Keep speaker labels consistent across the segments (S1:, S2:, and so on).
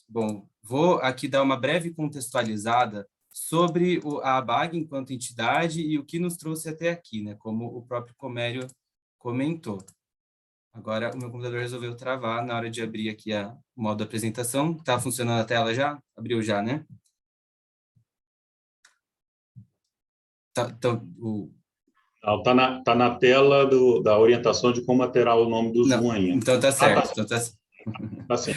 S1: Bom, vou aqui dar uma breve contextualizada sobre a ABAG enquanto entidade e o que nos trouxe até aqui, né? Como o próprio Comério comentou. Agora, o meu computador resolveu travar na hora de abrir aqui o modo apresentação. Está funcionando a tela já? Abriu já, né?
S2: Tá na tela da orientação de como alterar o nome do
S1: Não,
S2: Zoom ainda.
S1: então tá certo. Então
S2: Tá sim.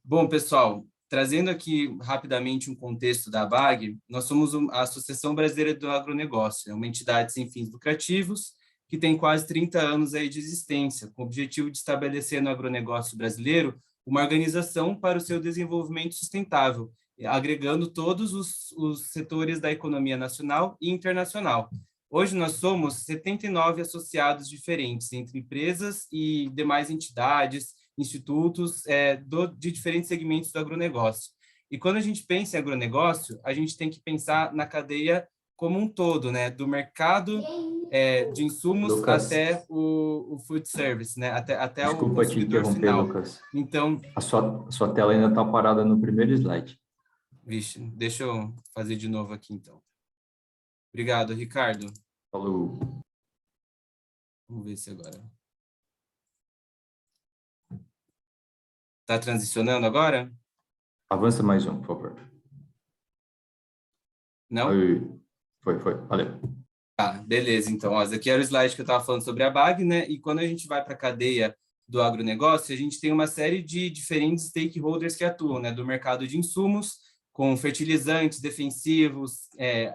S1: Bom, pessoal, trazendo aqui rapidamente um contexto da ABAG, nós somos a Associação Brasileira do Agronegócio, é uma entidade sem fins lucrativos que tem quase 30 anos aí de existência, com o objetivo de estabelecer no agronegócio brasileiro uma organização para o seu desenvolvimento sustentável, agregando todos os setores da economia nacional e internacional. Hoje nós somos 79 associados diferentes, entre empresas e demais entidades, institutos de diferentes segmentos do agronegócio. E quando a gente pensa em agronegócio, a gente tem que pensar na cadeia como um todo, né? Do mercado de insumos
S3: Lucas,
S1: até o food service, né? Até o
S3: desculpa te
S1: consumidor
S3: interromper,
S1: final.
S3: Lucas.
S1: Então,
S3: A sua tela ainda está parada no primeiro slide.
S1: vixe, deixa eu fazer de novo aqui, então. Obrigado, Ricardo.
S3: Falou.
S1: Vamos ver se agora... Está transicionando agora?
S3: Avança mais um, por favor.
S1: Não?
S3: Aí. Foi. Valeu.
S1: Tá, beleza. Então, ó, esse aqui era o slide que eu estava falando sobre a BAG, né? E quando a gente vai para a cadeia do agronegócio, a gente tem uma série de diferentes stakeholders que atuam, né? Do mercado de insumos, com fertilizantes, defensivos,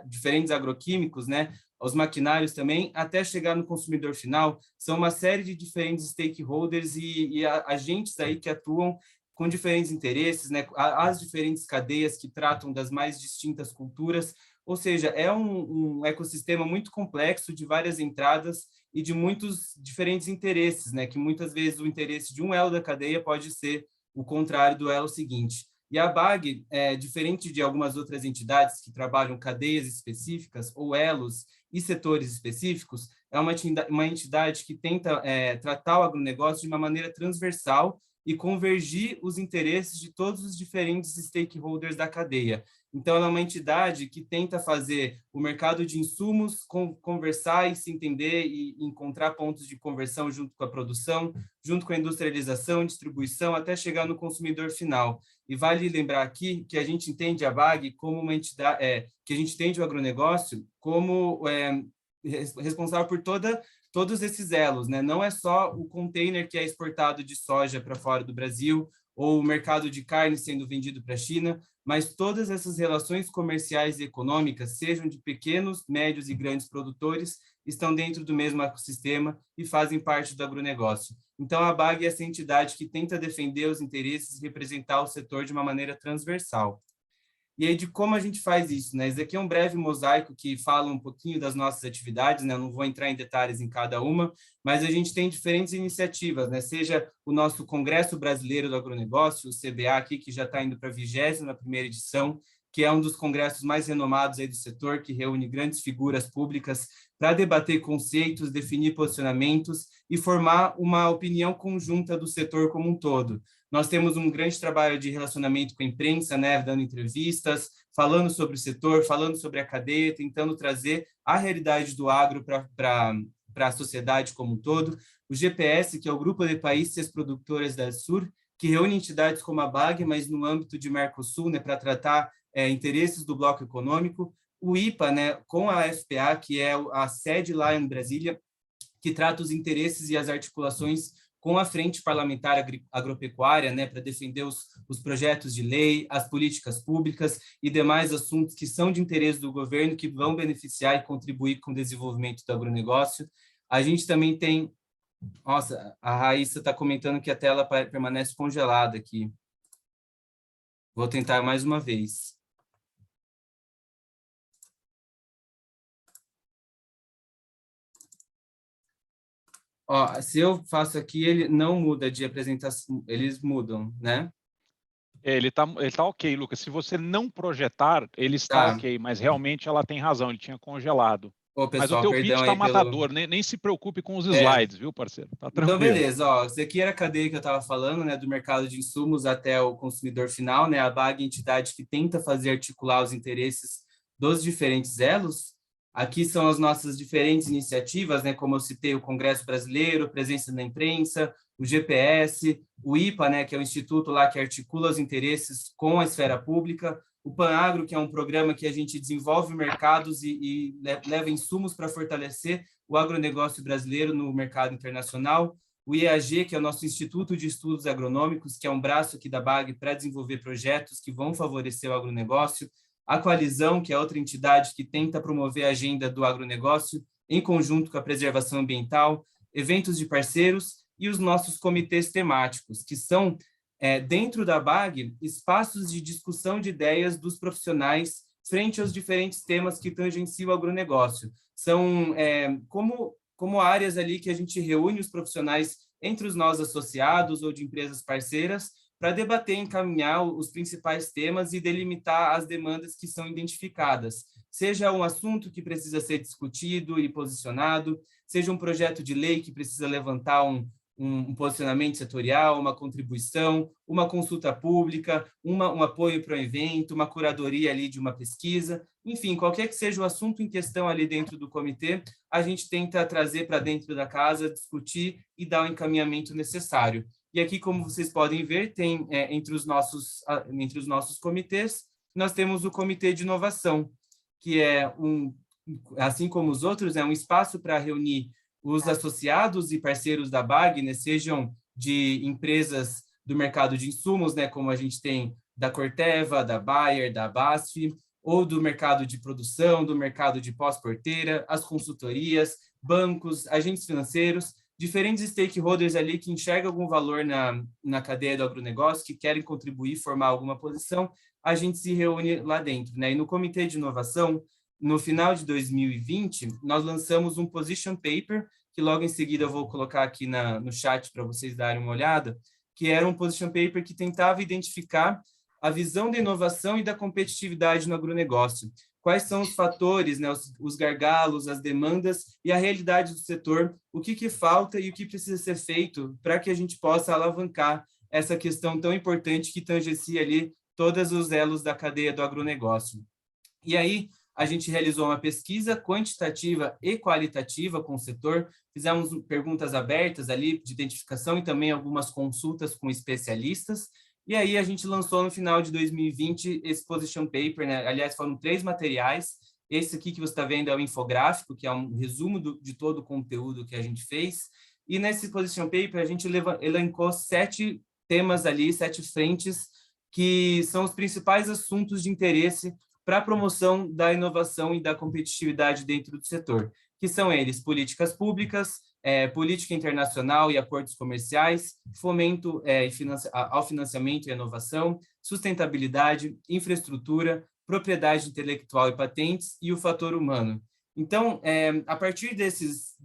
S1: diferentes agroquímicos, né? Os maquinários também, até chegar no consumidor final, são uma série de diferentes stakeholders e agentes aí que atuam com diferentes interesses, né? As diferentes cadeias que tratam das mais distintas culturas. Ou seja, é um ecossistema muito complexo de várias entradas e de muitos diferentes interesses, né? Que muitas vezes o interesse de um elo da cadeia pode ser o contrário do elo seguinte. E a BAG, diferente de algumas outras entidades que trabalham cadeias específicas ou elos e setores específicos, é uma entidade que tenta tratar o agronegócio de uma maneira transversal e convergir os interesses de todos os diferentes stakeholders da cadeia. Então, ela é uma entidade que tenta fazer o mercado de insumos conversar e se entender e encontrar pontos de conversão junto com a produção, junto com a industrialização, distribuição, até chegar no consumidor final. E vale lembrar aqui que a gente entende a BAG como uma entidade, que a gente entende o agronegócio como responsável por todos esses elos, né? Não é só o container que é exportado de soja para fora do Brasil, ou o mercado de carne sendo vendido para a China, mas todas essas relações comerciais e econômicas, sejam de pequenos, médios e grandes produtores, estão dentro do mesmo ecossistema e fazem parte do agronegócio. Então, a BAG é essa entidade que tenta defender os interesses e representar o setor de uma maneira transversal. E aí, de como a gente faz isso, né? Esse aqui é um breve mosaico que fala um pouquinho das nossas atividades, né? Eu não vou entrar em detalhes em cada uma, mas a gente tem diferentes iniciativas, né? Seja o nosso Congresso Brasileiro do Agronegócio, o CBA aqui, que já está indo para a 21ª edição, que é um dos congressos mais renomados aí do setor, que reúne grandes figuras públicas para debater conceitos, definir posicionamentos e formar uma opinião conjunta do setor como um todo. Nós temos um grande trabalho de relacionamento com a imprensa, né, dando entrevistas, falando sobre o setor, falando sobre a cadeia, tentando trazer a realidade do agro para a sociedade como um todo. O GPS, que é o Grupo de Países Produtores da Sur, que reúne entidades como a BAG, mas no âmbito de Mercosul, né, para tratar interesses do bloco econômico. O IPA, né, com a FPA, que é a sede lá em Brasília, que trata os interesses e as articulações com a Frente Parlamentar Agropecuária, né, para defender os projetos de lei, as políticas públicas e demais assuntos que são de interesse do governo, que vão beneficiar e contribuir com o desenvolvimento do agronegócio. A gente também tem... Nossa, a Raíssa está comentando que a tela permanece congelada aqui. Vou tentar mais uma vez. Ó, se eu faço aqui, ele não muda de apresentação, eles mudam, né?
S4: Ele tá ok, Lucas. Se você não projetar, ele está
S1: Tá.
S4: ok, mas realmente ela tem razão, ele tinha congelado.
S1: Ô,
S4: Mas o
S1: pessoal,
S4: teu pitch
S1: perdão
S4: tá
S1: aí pelo...
S4: matador, nem se preocupe com os slides, viu, parceiro? Tá
S1: Então,
S4: tranquilo.
S1: beleza, ó, isso aqui era a cadeia que eu estava falando, né, do mercado de insumos até o consumidor final, né, a BAG é a entidade que tenta fazer articular os interesses dos diferentes elos. Aqui são as nossas diferentes iniciativas, né, como eu citei, o Congresso Brasileiro, presença na imprensa, o GPS, o IPA, né, que é o instituto lá que articula os interesses com a esfera pública, o PANAGRO, que é um programa que a gente desenvolve mercados e leva insumos para fortalecer o agronegócio brasileiro no mercado internacional, o IAG, que é o nosso Instituto de Estudos Agronômicos, que é um braço aqui da BAG para desenvolver projetos que vão favorecer o agronegócio, a Coalizão, que é outra entidade que tenta promover a agenda do agronegócio em conjunto com a preservação ambiental, eventos de parceiros e os nossos comitês temáticos, que são, dentro da BAG, espaços de discussão de ideias dos profissionais frente aos diferentes temas que tangenciam o agronegócio. São como áreas ali que a gente reúne os profissionais entre os nós associados ou de empresas parceiras para debater e encaminhar os principais temas e delimitar as demandas que são identificadas. Seja um assunto que precisa ser discutido e posicionado, seja um projeto de lei que precisa levantar um posicionamento setorial, uma contribuição, uma consulta pública, um apoio para um evento, uma curadoria ali de uma pesquisa, enfim, qualquer que seja o assunto em questão ali dentro do comitê, a gente tenta trazer para dentro da casa, discutir e dar o encaminhamento necessário. E aqui, como vocês podem ver, tem entre os nossos comitês, nós temos o Comitê de Inovação, que é assim como os outros, é um espaço para reunir os associados e parceiros da BAG, né, sejam de empresas do mercado de insumos, né, como a gente tem da Corteva, da Bayer, da BASF, ou do mercado de produção, do mercado de pós-porteira, as consultorias, bancos, agentes financeiros, diferentes stakeholders ali que enxergam algum valor na cadeia do agronegócio, que querem contribuir, formar alguma posição, a gente se reúne lá dentro, né? E no Comitê de Inovação, no final de 2020, nós lançamos um position paper, que logo em seguida eu vou colocar aqui no chat para vocês darem uma olhada, que era um position paper que tentava identificar a visão da inovação e da competitividade no agronegócio. Quais são os fatores, né, os gargalos, as demandas e a realidade do setor, o que falta e o que precisa ser feito para que a gente possa alavancar essa questão tão importante que tangencia ali todos os elos da cadeia do agronegócio. E aí, a gente realizou uma pesquisa quantitativa e qualitativa com o setor, fizemos perguntas abertas ali de identificação e também algumas consultas com especialistas, e aí a gente lançou no final de 2020 esse position paper, né? Aliás, foram 3 materiais. Esse aqui que você está vendo é o infográfico, que é um resumo de todo o conteúdo que a gente fez. E nesse position paper a gente elencou 7 temas ali, 7 frentes, que são os principais assuntos de interesse para a promoção da inovação e da competitividade dentro do setor, que são eles: políticas públicas, política internacional e acordos comerciais, fomento ao financiamento e inovação, sustentabilidade, infraestrutura, propriedade intelectual e patentes e o fator humano. Então, a partir desses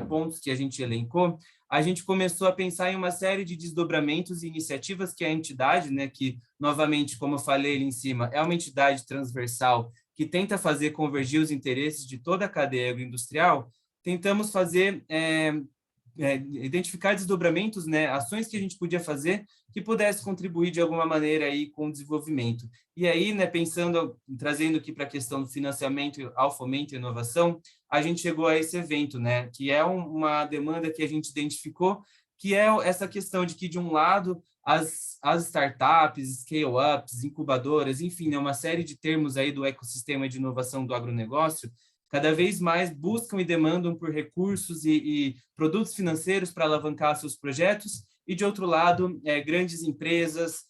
S1: pontos que a gente elencou, a gente começou a pensar em uma série de desdobramentos e iniciativas que a entidade, né, que, novamente, como eu falei ali em cima, é uma entidade transversal que tenta fazer convergir os interesses de toda a cadeia agroindustrial, tentamos fazer, identificar desdobramentos, né, ações que a gente podia fazer que pudesse contribuir de alguma maneira aí com o desenvolvimento. E aí, né, trazendo aqui para a questão do financiamento ao fomento e inovação, a gente chegou a esse evento, né, que é uma demanda que a gente identificou, que é essa questão de que, de um lado, as startups, scale-ups, incubadoras, enfim, né, uma série de termos aí do ecossistema de inovação do agronegócio, cada vez mais buscam e demandam por recursos e produtos financeiros para alavancar seus projetos, e, de outro lado, grandes empresas,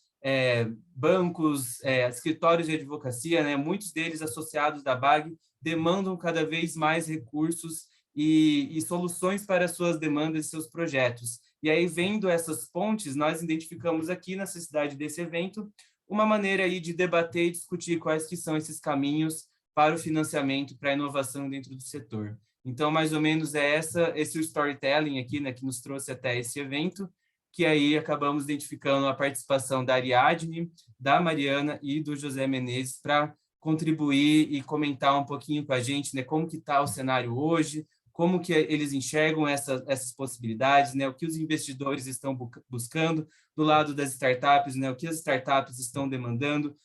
S1: bancos, escritórios de advocacia, né, muitos deles associados da BAG, demandam cada vez mais recursos e soluções para suas demandas e seus projetos. E aí, vendo essas pontes, nós identificamos aqui, na necessidade desse evento, uma maneira aí de debater e discutir quais que são esses caminhos para o financiamento, para a inovação dentro do setor. Então, mais ou menos esse storytelling aqui, né, que nos trouxe até esse evento, que aí acabamos identificando a participação da Ariadne, da Mariana e do José Menezes para contribuir e comentar um pouquinho com a gente, né, como que está o cenário hoje, como que eles enxergam essas possibilidades, né, o que os investidores estão buscando do lado das startups, né, o que as startups estão demandando,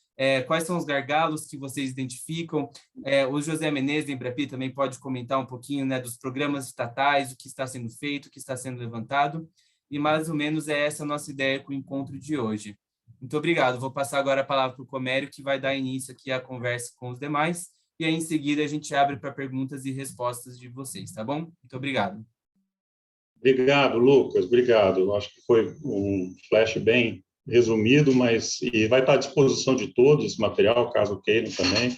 S1: quais são os gargalos que vocês identificam. O José Menezes, da Embrapi, também pode comentar um pouquinho, né, dos programas estatais, o que está sendo feito, o que está sendo levantado, e mais ou menos é essa a nossa ideia com o encontro de hoje. Muito obrigado. Vou passar agora a palavra para o Comério, que vai dar início aqui à conversa com os demais, e aí em seguida a gente abre para perguntas e respostas de vocês, tá bom? Muito obrigado.
S2: Obrigado, Lucas, obrigado. Acho que foi um flash bem resumido, mas e vai estar à disposição de todos esse material, caso queiram também,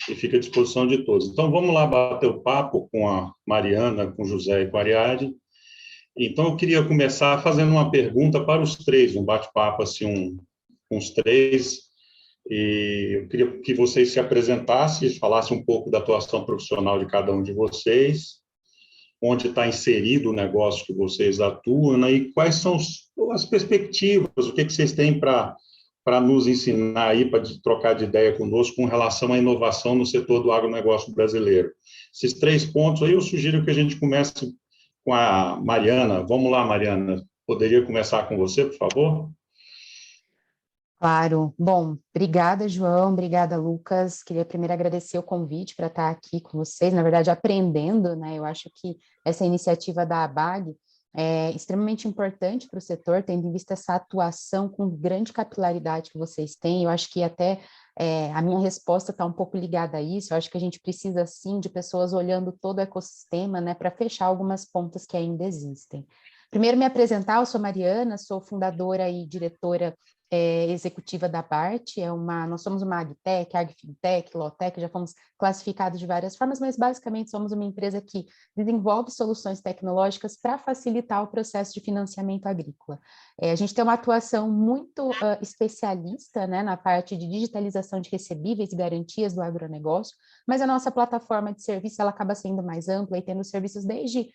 S2: e fica à disposição de todos. Então, vamos lá bater o papo com a Mariana, com o José e com a Ariadne. Então, eu queria começar fazendo uma pergunta para os três, um bate-papo assim, com os três, e eu queria que vocês se apresentassem, falassem um pouco da atuação profissional de cada um de vocês, onde está inserido o negócio que vocês atuam, né, e quais são as perspectivas, o que vocês têm para nos ensinar aí, para trocar de ideia conosco com relação à inovação no setor do agronegócio brasileiro. Esses 3 pontos aí, eu sugiro que a gente comece com a Mariana. Vamos lá, Mariana. Poderia começar com você, por favor?
S5: Claro. Bom, obrigada, João, obrigada, Lucas. Queria primeiro agradecer o convite para estar aqui com vocês, na verdade, aprendendo, né? Eu acho que essa iniciativa da ABAG é extremamente importante para o setor, tendo em vista essa atuação com grande capilaridade que vocês têm. Eu acho que até a minha resposta está um pouco ligada a isso. Eu acho que a gente precisa, sim, de pessoas olhando todo o ecossistema, né, para fechar algumas pontas que ainda existem. Primeiro, me apresentar, eu sou Mariana, sou fundadora e diretora executiva da BART, nós somos uma AgTech, AgFintech, Lawtech, já fomos classificados de várias formas, mas basicamente somos uma empresa que desenvolve soluções tecnológicas para facilitar o processo de financiamento agrícola. A gente tem uma atuação muito especialista, né, na parte de digitalização de recebíveis e garantias do agronegócio, mas a nossa plataforma de serviço ela acaba sendo mais ampla e tendo serviços desde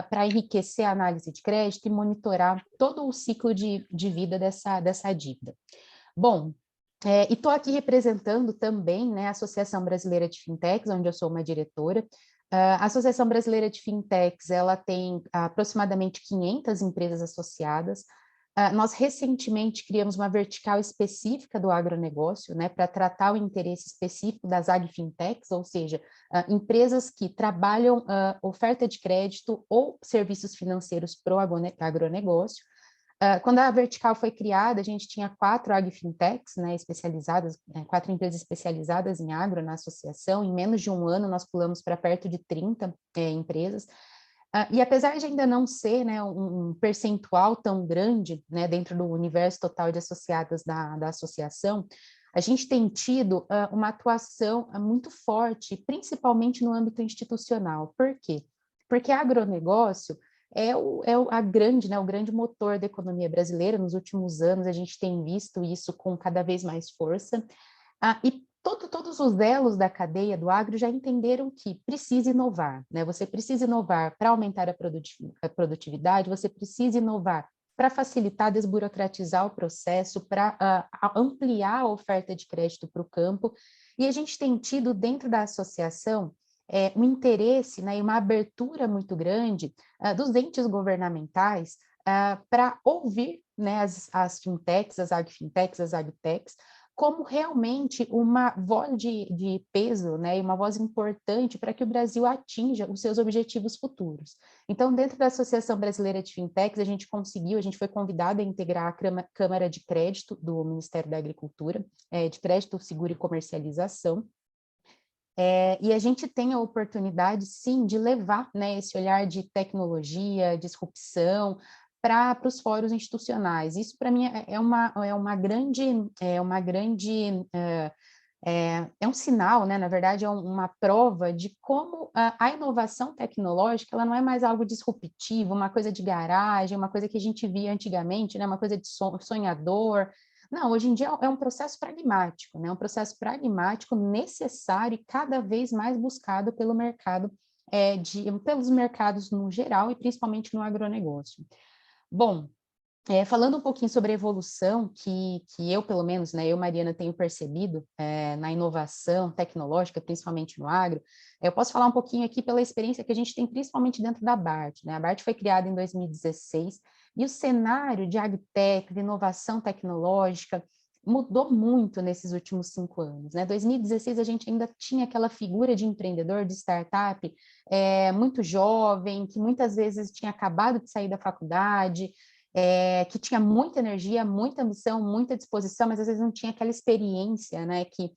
S5: para enriquecer a análise de crédito e monitorar todo o ciclo de vida dessa dívida. Bom, e estou aqui representando também, né, a Associação Brasileira de Fintechs, onde eu sou uma diretora. A Associação Brasileira de Fintechs, ela tem aproximadamente 500 empresas associadas. Nós recentemente criamos uma vertical específica do agronegócio, né, para tratar o interesse específico das AgFintechs, ou seja, empresas que trabalham oferta de crédito ou serviços financeiros para o agronegócio. Quando a vertical foi criada, a gente tinha 4 AgFintechs, né, especializadas, 4 empresas especializadas em agro na associação. Em menos de um ano, nós pulamos para perto de 30 empresas. E apesar de ainda não ser, né, um percentual tão grande, né, dentro do universo total de associadas da associação, a gente tem tido uma atuação muito forte, principalmente no âmbito institucional. Por quê? Porque agronegócio a grande, né, o grande motor da economia brasileira. Nos últimos anos, a gente tem visto isso com cada vez mais força. E todos os elos da cadeia do agro já entenderam que precisa inovar, né? Você precisa inovar para aumentar a produtividade, você precisa inovar para facilitar, desburocratizar o processo, para ampliar a oferta de crédito para o campo. E a gente tem tido dentro da associação um interesse, né, e uma abertura muito grande dos entes governamentais para ouvir, né, as fintechs, as agfintechs, as agtechs, como realmente uma voz de peso, né, e uma voz importante para que o Brasil atinja os seus objetivos futuros. Então, dentro da Associação Brasileira de Fintechs, a gente foi convidado a integrar a Câmara de Crédito do Ministério da Agricultura, de Crédito, Seguro e Comercialização. E a gente tem a oportunidade, sim, de levar, né, esse olhar de tecnologia, disrupção, para os fóruns institucionais. Isso, para mim, é um sinal, né? Na verdade, é uma prova de como a inovação tecnológica ela não é mais algo disruptivo, uma coisa de garagem, uma coisa que a gente via antigamente, né? Uma coisa de sonhador. Não, hoje em dia é um processo pragmático, né? Um processo pragmático necessário e cada vez mais buscado pelo mercado, pelos mercados no geral e principalmente no agronegócio. Bom, Falando um pouquinho sobre a evolução que eu, pelo menos, né, eu, Mariana, tenho percebido na inovação tecnológica, principalmente no agro, eu posso falar um pouquinho aqui pela experiência que a gente tem principalmente dentro da BART, né? A BART foi criada em 2016 e o cenário de agritech, de inovação tecnológica, mudou muito nesses últimos 5 anos, né? 2016 a gente ainda tinha aquela figura de empreendedor, de startup, muito jovem, que muitas vezes tinha acabado de sair da faculdade, que tinha muita energia, muita ambição, muita disposição, mas às vezes não tinha aquela experiência, né, que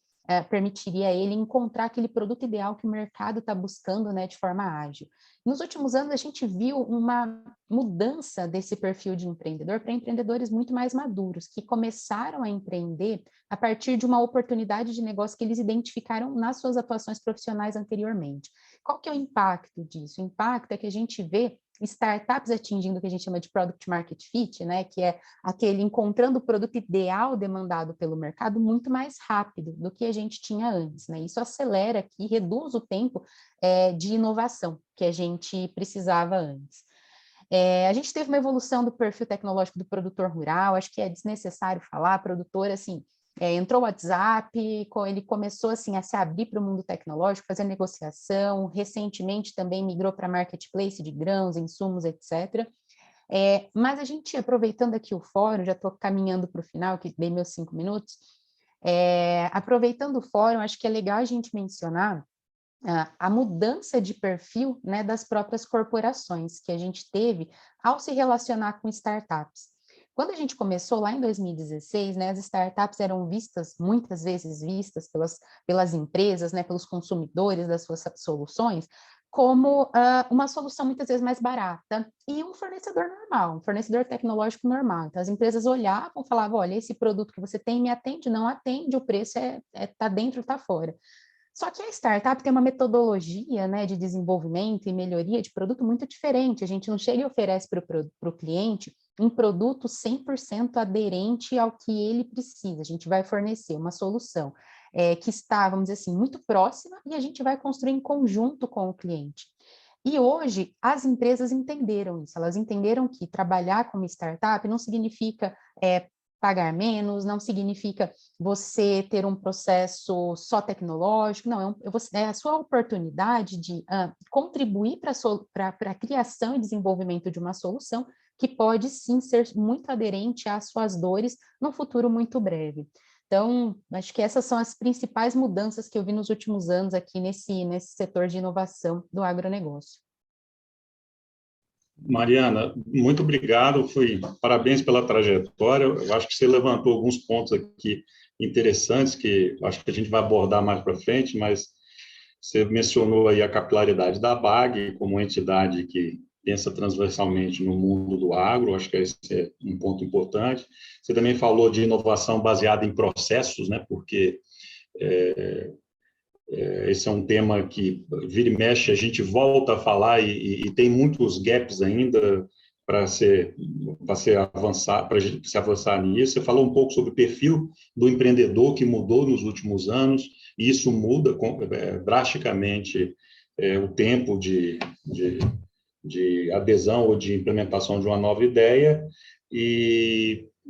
S5: permitiria a ele encontrar aquele produto ideal que o mercado está buscando, né, de forma ágil. Nos últimos anos, a gente viu uma mudança desse perfil de empreendedor para empreendedores muito mais maduros, que começaram a empreender a partir de uma oportunidade de negócio que eles identificaram nas suas atuações profissionais anteriormente. Qual que é o impacto disso? O impacto é que a gente vê startups atingindo o que a gente chama de product market fit, né, que é aquele encontrando o produto ideal demandado pelo mercado muito mais rápido do que a gente tinha antes, né? Isso acelera aqui, reduz o tempo de inovação que a gente precisava antes. A gente teve uma evolução do perfil tecnológico do produtor rural, acho que é desnecessário falar, produtor, assim, entrou o WhatsApp, ele começou assim a se abrir para o mundo tecnológico, fazer negociação, recentemente também migrou para marketplace de grãos, insumos, etc. Mas a gente, aproveitando aqui o fórum, já estou caminhando para o final, que dei meus 5 minutos, aproveitando o fórum, acho que é legal a gente mencionar a mudança de perfil, né, das próprias corporações que a gente teve ao se relacionar com startups. Quando a gente começou lá em 2016, né, as startups eram vistas, muitas vezes vistas pelas empresas, né, pelos consumidores das suas soluções, como uma solução muitas vezes mais barata e um fornecedor normal, um fornecedor tecnológico normal. Então, as empresas olhavam, falavam, olha, esse produto que você tem me atende, não atende, o preço tá dentro, tá fora. Só que a startup tem uma metodologia, né, de desenvolvimento e melhoria de produto muito diferente. A gente não chega e oferece para o cliente um produto 100% aderente ao que ele precisa. A gente vai fornecer uma solução que está, vamos dizer assim, muito próxima e a gente vai construir em conjunto com o cliente. E hoje as empresas entenderam isso. Elas entenderam que trabalhar como startup não significa pagar menos, não significa você ter um processo só tecnológico, não, é a sua oportunidade de contribuir para a criação e desenvolvimento de uma solução que pode sim ser muito aderente às suas dores num futuro muito breve. Então, acho que essas são as principais mudanças que eu vi nos últimos anos aqui nesse setor de inovação do agronegócio.
S2: Mariana, muito obrigado, parabéns pela trajetória. Eu acho que você levantou alguns pontos aqui interessantes que acho que a gente vai abordar mais para frente, mas você mencionou aí a capilaridade da BAG como entidade que pensa transversalmente no mundo do agro, acho que esse é um ponto importante. Você também falou de inovação baseada em processos, né, porque esse é um tema que vira e mexe, a gente volta a falar e tem muitos gaps ainda para se avançar nisso. Você falou um pouco sobre o perfil do empreendedor que mudou nos últimos anos, e isso muda drasticamente o tempo de adesão ou de implementação de uma nova ideia,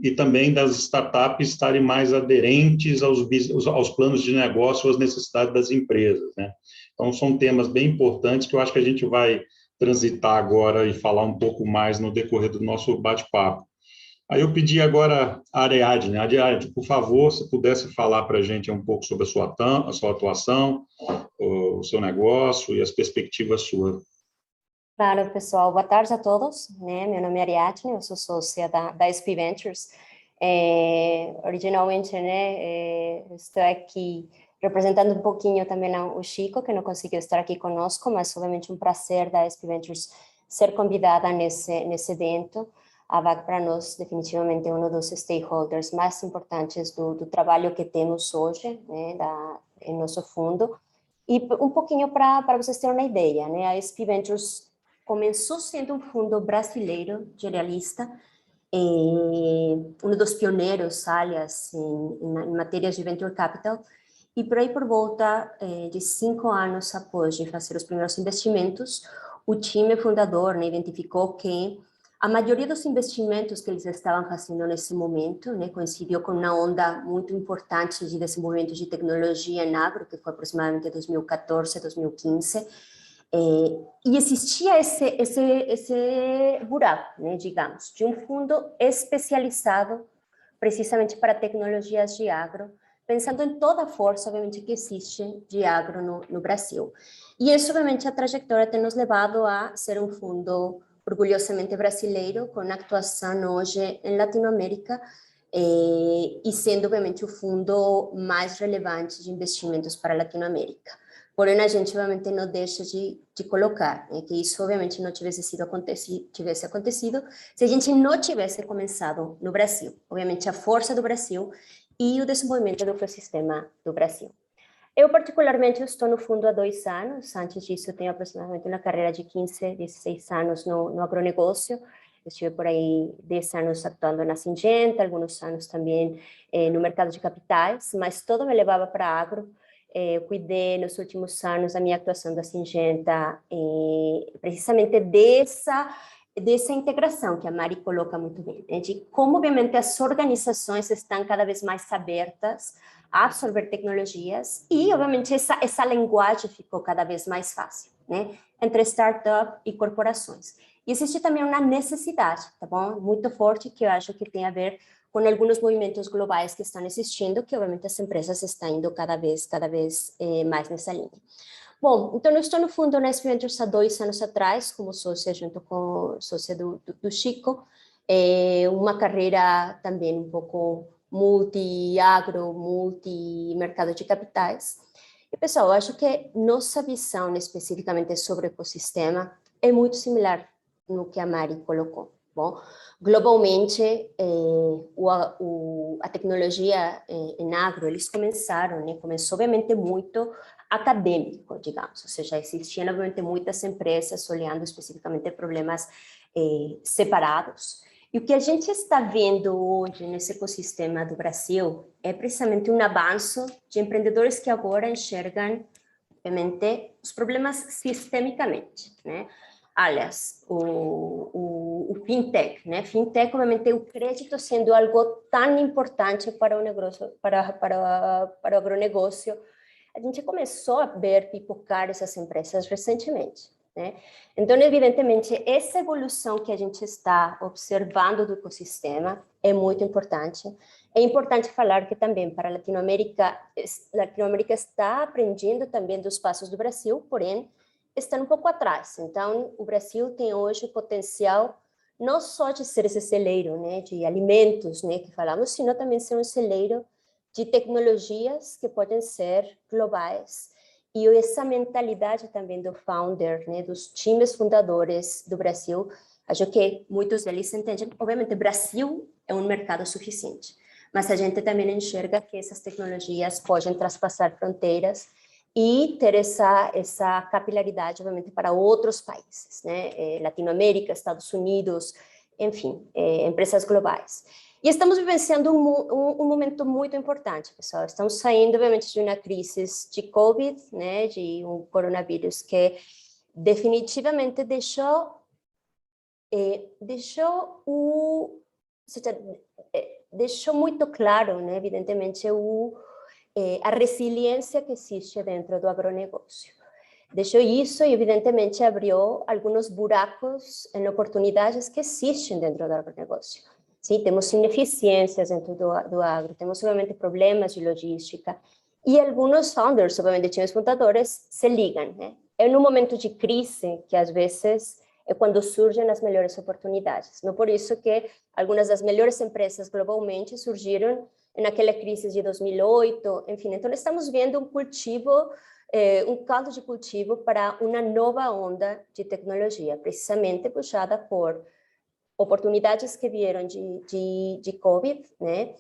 S2: e também das startups estarem mais aderentes aos planos de negócio, às necessidades das empresas, né? Então, são temas bem importantes que eu acho que a gente vai transitar agora e falar um pouco mais no decorrer do nosso bate-papo. Aí eu pedi agora a Ariadne. Ariadne, por favor, se pudesse falar para a gente um pouco sobre a sua atuação, o seu negócio e as perspectivas suas.
S6: Claro, pessoal. Boa tarde a todos. Meu nome é Ariadne, eu sou sócia da SP Ventures. Originalmente, estou aqui representando um pouquinho também o Chico, que não conseguiu estar aqui conosco, mas obviamente um prazer da SP Ventures ser convidada nesse evento. A VAG, para nós, definitivamente é um dos stakeholders mais importantes do trabalho que temos hoje, em nosso fundo. E um pouquinho para vocês terem uma ideia, a SP Ventures começou sendo um fundo brasileiro, generalista, um dos pioneiros, aliás, em matérias de venture capital, e por aí por volta de 5 anos após de fazer os primeiros investimentos, o time fundador identificou que A maioria dos investimentos que eles estavam fazendo nesse momento, né, coincidiu com uma onda muito importante de desenvolvimento de tecnologia em agro, que foi aproximadamente 2014, 2015, e existia esse buraco, né, digamos, de um fundo especializado precisamente para tecnologias de agro, pensando em toda a força, obviamente, que existe de agro no Brasil. E isso, obviamente, a trajetória tem nos levado a ser um fundo orgulhosamente brasileiro, com atuação hoje em Latinoamérica, e sendo, obviamente, o fundo mais relevante de investimentos para a Latinoamérica. Porém, a gente, obviamente, não deixa de colocar, né, que isso, obviamente, não tivesse acontecido se a gente não tivesse começado no Brasil. Obviamente, a força do Brasil e o desenvolvimento do ecossistema do Brasil. Eu, particularmente, estou no fundo há 2 anos. Antes disso, eu tenho aproximadamente uma carreira de 15, 16 anos no agronegócio. Eu estive por aí 10 anos atuando na Syngenta, alguns anos também no mercado de capitais, mas todo me levava para agro. Eu cuidei nos últimos anos da minha atuação da Syngenta, precisamente dessa integração que a Mari coloca muito bem, né? De como, obviamente, as organizações estão cada vez mais abertas a absorver tecnologias e, obviamente, essa linguagem ficou cada vez mais fácil, né? Entre startup e corporações. E existe também uma necessidade, tá bom? Muito forte, que eu acho que tem a ver com alguns movimentos globais que estão existindo, que, obviamente, as empresas estão indo cada vez mais nessa linha. Bom, então eu estou no fundo na SP Ventures há 2 anos atrás, como sócia, junto com sócia do Chico, uma carreira também um pouco multi-agro, multi-mercado de capitais. E, pessoal, eu acho que nossa visão especificamente sobre o ecossistema é muito similar no que a Mari colocou. Bom, globalmente, a tecnologia em agro, eles começaram, né? Começou, obviamente, muito acadêmico, digamos, ou seja, existiam, obviamente, muitas empresas olhando especificamente problemas separados. E o que a gente está vendo hoje nesse ecossistema do Brasil é precisamente um avanço de empreendedores que agora enxergam, obviamente, os problemas sistemicamente, né? Aliás, o fintech, né? Fintech, obviamente, o crédito sendo algo tão importante para o negócio, para o agronegócio, a gente começou a ver pipocar essas empresas recentemente, né? Então, evidentemente, essa evolução que a gente está observando do ecossistema é muito importante. É importante falar que também para a Latinoamérica está aprendendo também dos passos do Brasil, porém, está um pouco atrás. Então, o Brasil tem hoje o potencial não só de ser esse celeiro, né, de alimentos, né, que falamos, sino também ser um celeiro de tecnologias que podem ser globais. E essa mentalidade também do founder, né, dos times fundadores do Brasil, acho que muitos deles entendem, obviamente, o Brasil é um mercado suficiente, mas a gente também enxerga que essas tecnologias podem traspassar fronteiras e ter essa capilaridade, obviamente, para outros países, né? Latinoamérica, Estados Unidos, enfim, empresas globais. E estamos vivenciando um momento muito importante, pessoal. Estamos saindo, obviamente, de uma crise de Covid, né, de um coronavírus que definitivamente deixou muito claro, né, evidentemente, a resiliência que existe dentro do agronegócio. Deixou isso e, evidentemente, abriu alguns buracos em oportunidades que existem dentro do agronegócio. Sim, temos ineficiências dentro do agro, temos, obviamente, problemas de logística, e alguns founders, obviamente, times fundadores, se ligam, né? É num momento de crise que, às vezes, é quando surgem as melhores oportunidades. Não por isso que algumas das melhores empresas globalmente surgiram naquela crise de 2008, enfim. Então, estamos vendo um cultivo, um caldo de cultivo para uma nova onda de tecnologia, precisamente puxada por oportunidades que vieram de Covid, né?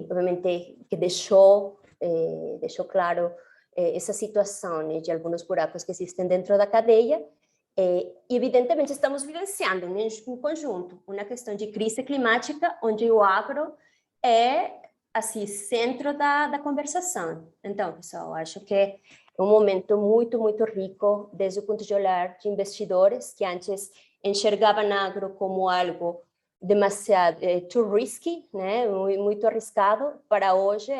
S6: Obviamente, que deixou claro essa situação, né, de alguns buracos que existem dentro da cadeia. E, evidentemente, estamos vivenciando, né, em conjunto uma questão de crise climática, onde o agro é, assim, centro da conversação. Então, pessoal, acho que é um momento muito, muito rico desde o ponto de olhar de investidores que antes enxergavam agro como algo demasiado too risky, né? Muito arriscado. Para hoje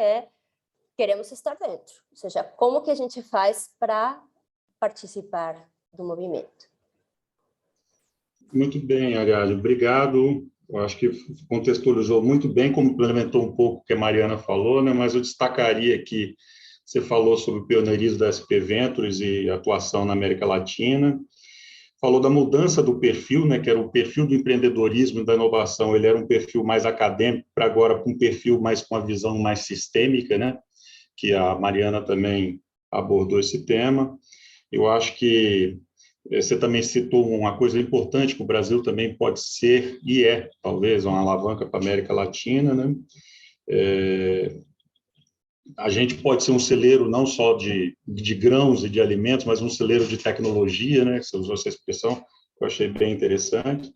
S6: queremos estar dentro. Ou seja, como que a gente faz para participar do movimento?
S2: Muito bem, Ariadne, obrigado. Eu acho que contextualizou muito bem, complementou um pouco o que a Mariana falou, né? Mas eu destacaria aqui, você falou sobre o pioneirismo da SP Ventures e atuação na América Latina, falou da mudança do perfil, né? Que era o perfil do empreendedorismo e da inovação, ele era um perfil mais acadêmico, para agora com um perfil mais com a visão mais sistêmica, né? Que a Mariana também abordou esse tema. Eu acho que você também citou uma coisa importante que o Brasil também pode ser, e talvez, uma alavanca para a América Latina, né? A gente pode ser um celeiro não só de grãos e de alimentos, mas um celeiro de tecnologia, né? Você usou essa expressão, que eu achei bem interessante.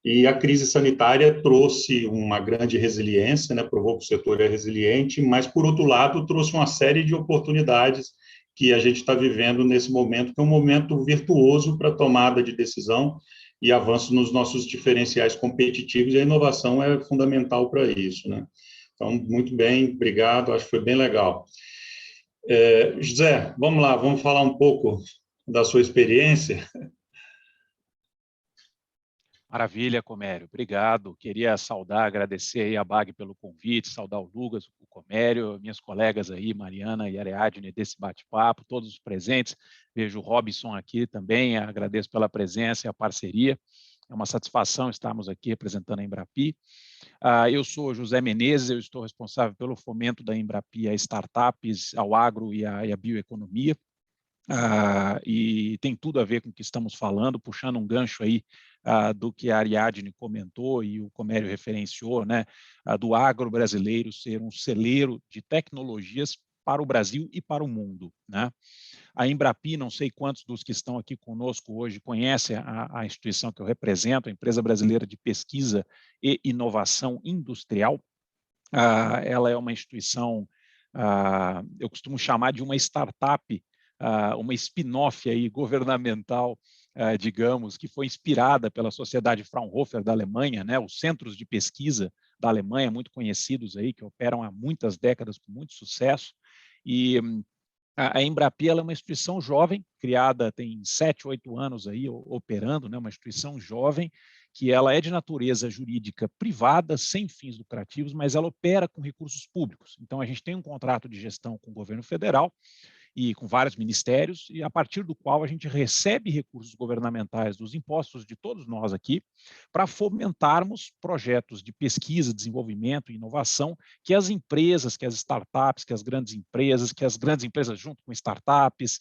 S2: E a crise sanitária trouxe uma grande resiliência, né? Provou que o setor é resiliente, mas, por outro lado, trouxe uma série de oportunidades que a gente está vivendo nesse momento, que é um momento virtuoso para tomada de decisão e avanço nos nossos diferenciais competitivos, e a inovação é fundamental para isso, né? Então, muito bem, obrigado, acho que foi bem legal. José, vamos lá, vamos falar um pouco da sua experiência.
S4: Maravilha, Comério, obrigado. Queria saudar, agradecer aí a BAG pelo convite, saudar o Lucas, o Comério, minhas colegas aí, Mariana e Ariadne, desse bate-papo, todos os presentes. Vejo o Robson aqui também, agradeço pela presença e a parceria. É uma satisfação estarmos aqui representando a Embrapi. Eu sou José Menezes, eu estou responsável pelo fomento da Embrapi a startups, ao agro e à bioeconomia. E tem tudo a ver com o que estamos falando, puxando um gancho aí do que a Ariadne comentou e o Comério referenciou, né, do agro brasileiro ser um celeiro de tecnologias para o Brasil e para o mundo, né? A Embrapi, não sei quantos dos que estão aqui conosco hoje conhecem a instituição que eu represento, a Empresa Brasileira de Pesquisa e Inovação Industrial. Ela é uma instituição, eu costumo chamar de uma startup, uma spin-off aí governamental, digamos, que foi inspirada pela Sociedade Fraunhofer da Alemanha, né, os centros de pesquisa da Alemanha, muito conhecidos aí, que operam há muitas décadas com muito sucesso. E a Embrapi ela é uma instituição jovem, criada tem 7, 8 anos aí operando, né, uma instituição jovem, que ela é de natureza jurídica privada, sem fins lucrativos, mas ela opera com recursos públicos. Então, a gente tem um contrato de gestão com o governo federal e com vários ministérios, e a partir do qual a gente recebe recursos governamentais dos impostos de todos nós aqui, para fomentarmos projetos de pesquisa, desenvolvimento e inovação que as empresas, que as startups, que as grandes empresas junto com startups,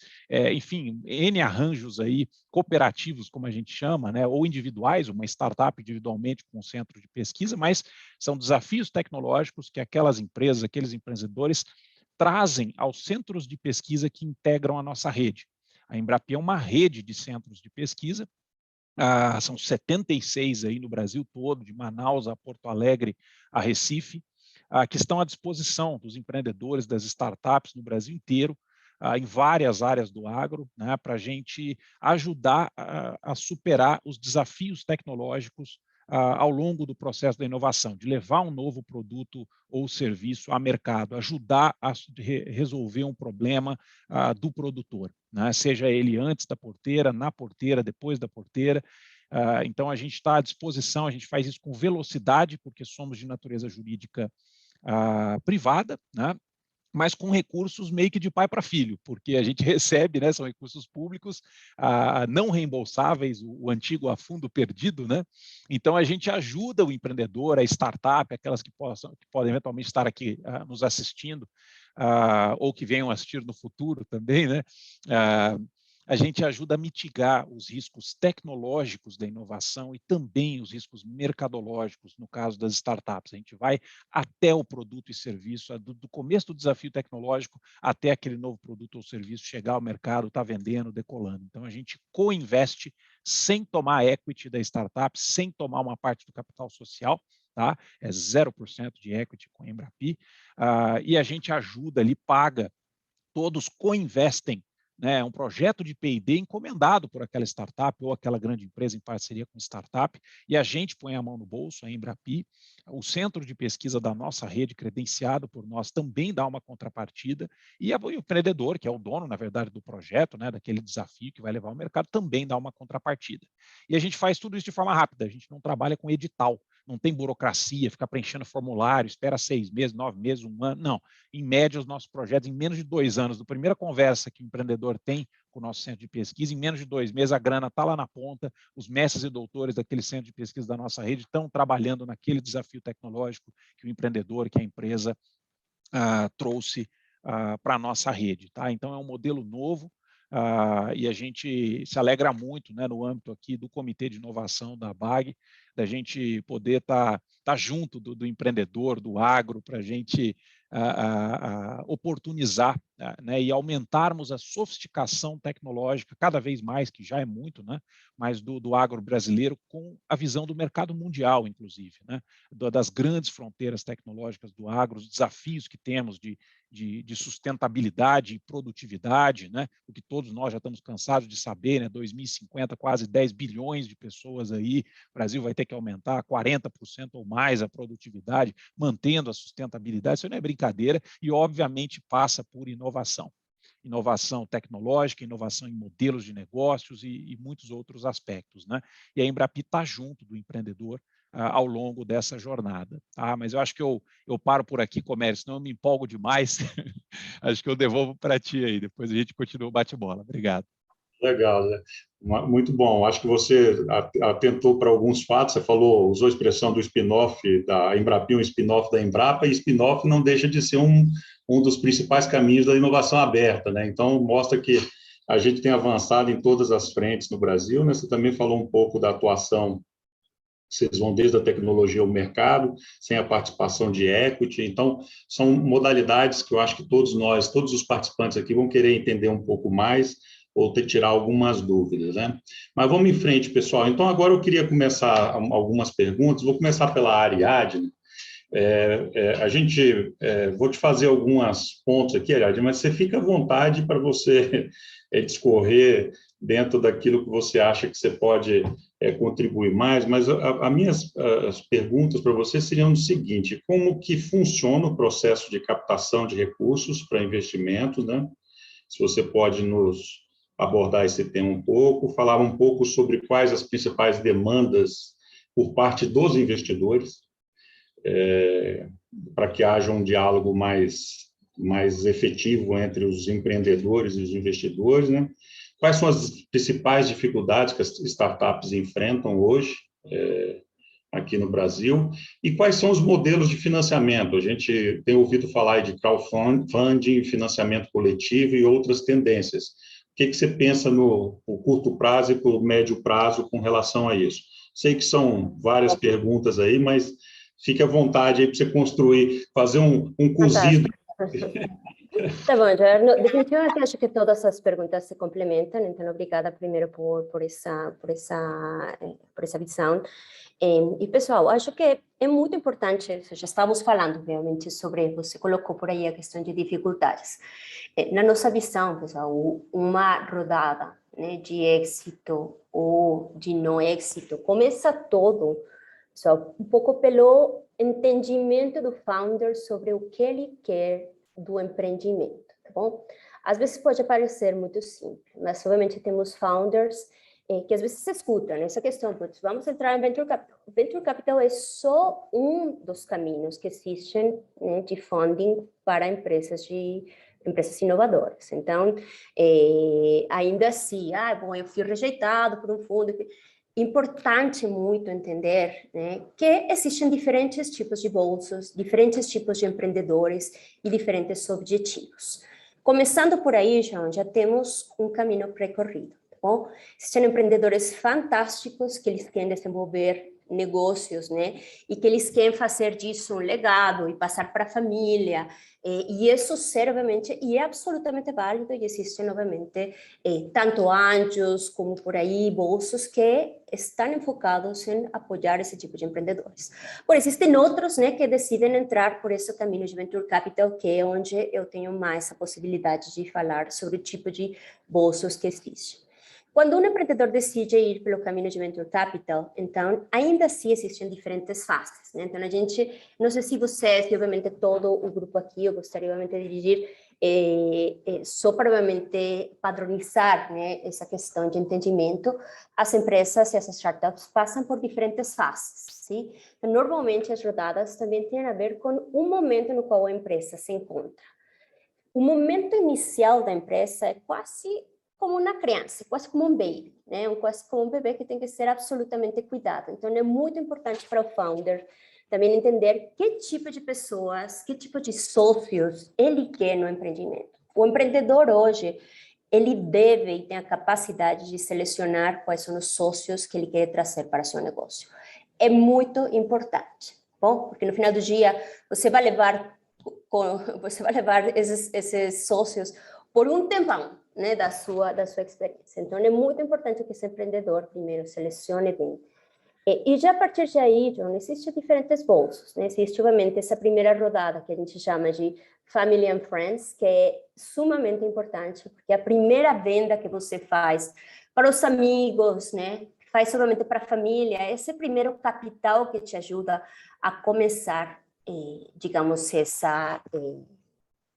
S4: enfim, N arranjos aí, cooperativos, como a gente chama, né, ou individuais, uma startup individualmente com um centro de pesquisa, mas são desafios tecnológicos que aquelas empresas, aqueles empreendedores trazem aos centros de pesquisa que integram a nossa rede. A Embrapi é uma rede de centros de pesquisa, são 76 aí no Brasil todo, de Manaus a Porto Alegre, a Recife, que estão à disposição dos empreendedores, das startups no Brasil inteiro, em várias áreas do agro, né, para a gente ajudar a superar os desafios tecnológicos ao longo do processo da inovação, de levar um novo produto ou serviço a mercado, ajudar a resolver um problema do produtor, né? Seja ele antes da porteira, na porteira, depois da porteira. Então, a gente está à disposição, a gente faz isso com velocidade, porque somos de natureza jurídica privada, né? Mas com recursos meio que de pai para filho, porque a gente recebe, né, são recursos públicos não reembolsáveis, o antigo a fundo perdido, né? Então a gente ajuda o empreendedor, a startup, aquelas que podem eventualmente estar aqui nos assistindo, ou que venham assistir no futuro também, né? A gente ajuda a mitigar os riscos tecnológicos da inovação e também os riscos mercadológicos, no caso das startups. A gente vai até o produto e serviço, do começo do desafio tecnológico até aquele novo produto ou serviço chegar ao mercado, estar vendendo, decolando. Então, a gente co-investe sem tomar equity da startup, sem tomar uma parte do capital social, tá? É 0% de equity com a Embrapi, e a gente ajuda ali, paga, todos co-investem né, um projeto de P&D encomendado por aquela startup ou aquela grande empresa em parceria com startup, e a gente põe a mão no bolso, a Embrapi, o centro de pesquisa da nossa rede, credenciado por nós, também dá uma contrapartida, e o empreendedor, que é o dono, na verdade, do projeto, né, daquele desafio que vai levar ao mercado, também dá uma contrapartida. E a gente faz tudo isso de forma rápida, a gente não trabalha com edital, não tem burocracia, ficar preenchendo formulário, espera 6 meses, 9 meses, 1 ano, não. Em média, os nossos projetos, em menos de 2 anos, da primeira conversa que o empreendedor tem com o nosso centro de pesquisa, em menos de 2 meses, a grana está lá na ponta, os mestres e doutores daquele centro de pesquisa da nossa rede estão trabalhando naquele desafio tecnológico que o empreendedor, que a empresa trouxe para a nossa rede. Tá? Então, é um modelo novo, e a gente se alegra muito, né, no âmbito aqui do Comitê de Inovação da ABAG, da gente poder estar junto do empreendedor, do agro, para a gente oportunizar, né, e aumentarmos a sofisticação tecnológica cada vez mais, que já é muito, né, mas do agro brasileiro, com a visão do mercado mundial, inclusive, né, das grandes fronteiras tecnológicas do agro, os desafios que temos de sustentabilidade e produtividade, né, o que todos nós já estamos cansados de saber, né, 2050, quase 10 bilhões de pessoas aí, o Brasil vai ter que aumentar 40% ou mais a produtividade, mantendo a sustentabilidade, isso não é brincadeira, e obviamente passa por inovação tecnológica, inovação em modelos de negócios e muitos outros aspectos, né? E a Embrapi está junto do empreendedor ao longo dessa jornada. Tá? Mas eu acho que eu paro por aqui, Comércio, senão eu me empolgo demais. Acho que eu devolvo para ti aí, depois a gente continua o bate-bola. Obrigado.
S2: Legal, né? Muito bom. Acho que você atentou para alguns fatos. Você falou, usou a expressão do spin-off da Embrapi, um spin-off da Embrapa, e spin-off não deixa de ser um dos principais caminhos da inovação aberta, né? Então, mostra que a gente tem avançado em todas as frentes no Brasil, né? Você também falou um pouco da atuação, vocês vão desde a tecnologia ao mercado, sem a participação de equity. Então, são modalidades que eu acho que todos nós, todos os participantes aqui vão querer entender um pouco mais, ou tirar algumas dúvidas, né? Mas vamos em frente, pessoal. Então, agora eu queria começar algumas perguntas. Vou começar pela Ariadne. Vou te fazer alguns pontos aqui, Ariadne, mas você fica à vontade para você discorrer dentro daquilo que você acha que você pode contribuir mais, mas as perguntas para você seriam o seguinte: como que funciona o processo de captação de recursos para investimentos, né? Se você pode nos abordar esse tema um pouco, falar um pouco sobre quais as principais demandas por parte dos investidores, para que haja um diálogo mais efetivo entre os empreendedores e os investidores, né? Quais são as principais dificuldades que as startups enfrentam hoje aqui no Brasil, e quais são os modelos de financiamento? A gente tem ouvido falar de crowdfunding, financiamento coletivo e outras tendências. O que você pensa no curto prazo e no médio prazo com relação a isso? Sei que são várias perguntas aí, mas fique à vontade aí para você construir, fazer um cozido.
S6: Tá bom, Jair. Definitivamente acho que todas as perguntas se complementam, então obrigada primeiro por essa visão. E, pessoal, acho que é muito importante, já estávamos falando realmente sobre, você colocou por aí a questão de dificuldades. Na nossa visão, pessoal, uma rodada, né, de êxito ou de não êxito começa todo, pessoal, um pouco pelo entendimento do founder sobre o que ele quer do empreendimento, tá bom? Às vezes pode parecer muito simples, mas obviamente temos founders que às vezes se escutam essa questão, vamos entrar em Venture Capital. Venture Capital é só um dos caminhos que existem, né, de funding para empresas inovadoras. Então, ainda assim, bom, eu fui rejeitado por um fundo. Importante muito entender, né, que existem diferentes tipos de bolsas, diferentes tipos de empreendedores e diferentes objetivos. Começando por aí, já temos um caminho percorrido. Bom, existem empreendedores fantásticos que eles querem desenvolver negócios, né? E que eles querem fazer disso um legado e passar para a família. E isso ser, obviamente, e é absolutamente válido, e existem, obviamente, tanto anjos como por aí, bolsos que estão enfocados em apoiar esse tipo de empreendedores. Por existem outros, né, que decidem entrar por esse caminho de Venture Capital, que é onde eu tenho mais a possibilidade de falar sobre o tipo de bolsos que existe. Quando um empreendedor decide ir pelo caminho de Venture Capital, então, ainda assim existem diferentes fases, né? Então, a gente, não sei se vocês, e obviamente todo o grupo aqui, eu gostaria, obviamente, de dirigir, só para, obviamente, padronizar, né, essa questão de entendimento, as empresas e as startups passam por diferentes fases, sim? Então, normalmente, as rodadas também têm a ver com o momento no qual a empresa se encontra. O momento inicial da empresa é quase como uma criança, quase como um baby, né? Quase como um bebê que tem que ser absolutamente cuidado. Então, é muito importante para o founder também entender que tipo de pessoas, que tipo de sócios ele quer no empreendimento. O empreendedor hoje, ele deve e tem a capacidade de selecionar quais são os sócios que ele quer trazer para seu negócio. É muito importante, bom? Porque no final do dia, você vai levar esses sócios por um tempão, né, da sua experiência. Então, é muito importante que esse empreendedor primeiro selecione bem. E já a partir de aí, John, existem diferentes bolsos, né? Existe, obviamente, essa primeira rodada, que a gente chama de Family and Friends, que é sumamente importante, porque a primeira venda que você faz para os amigos, né, faz obviamente para a família, esse primeiro capital que te ajuda a começar, digamos,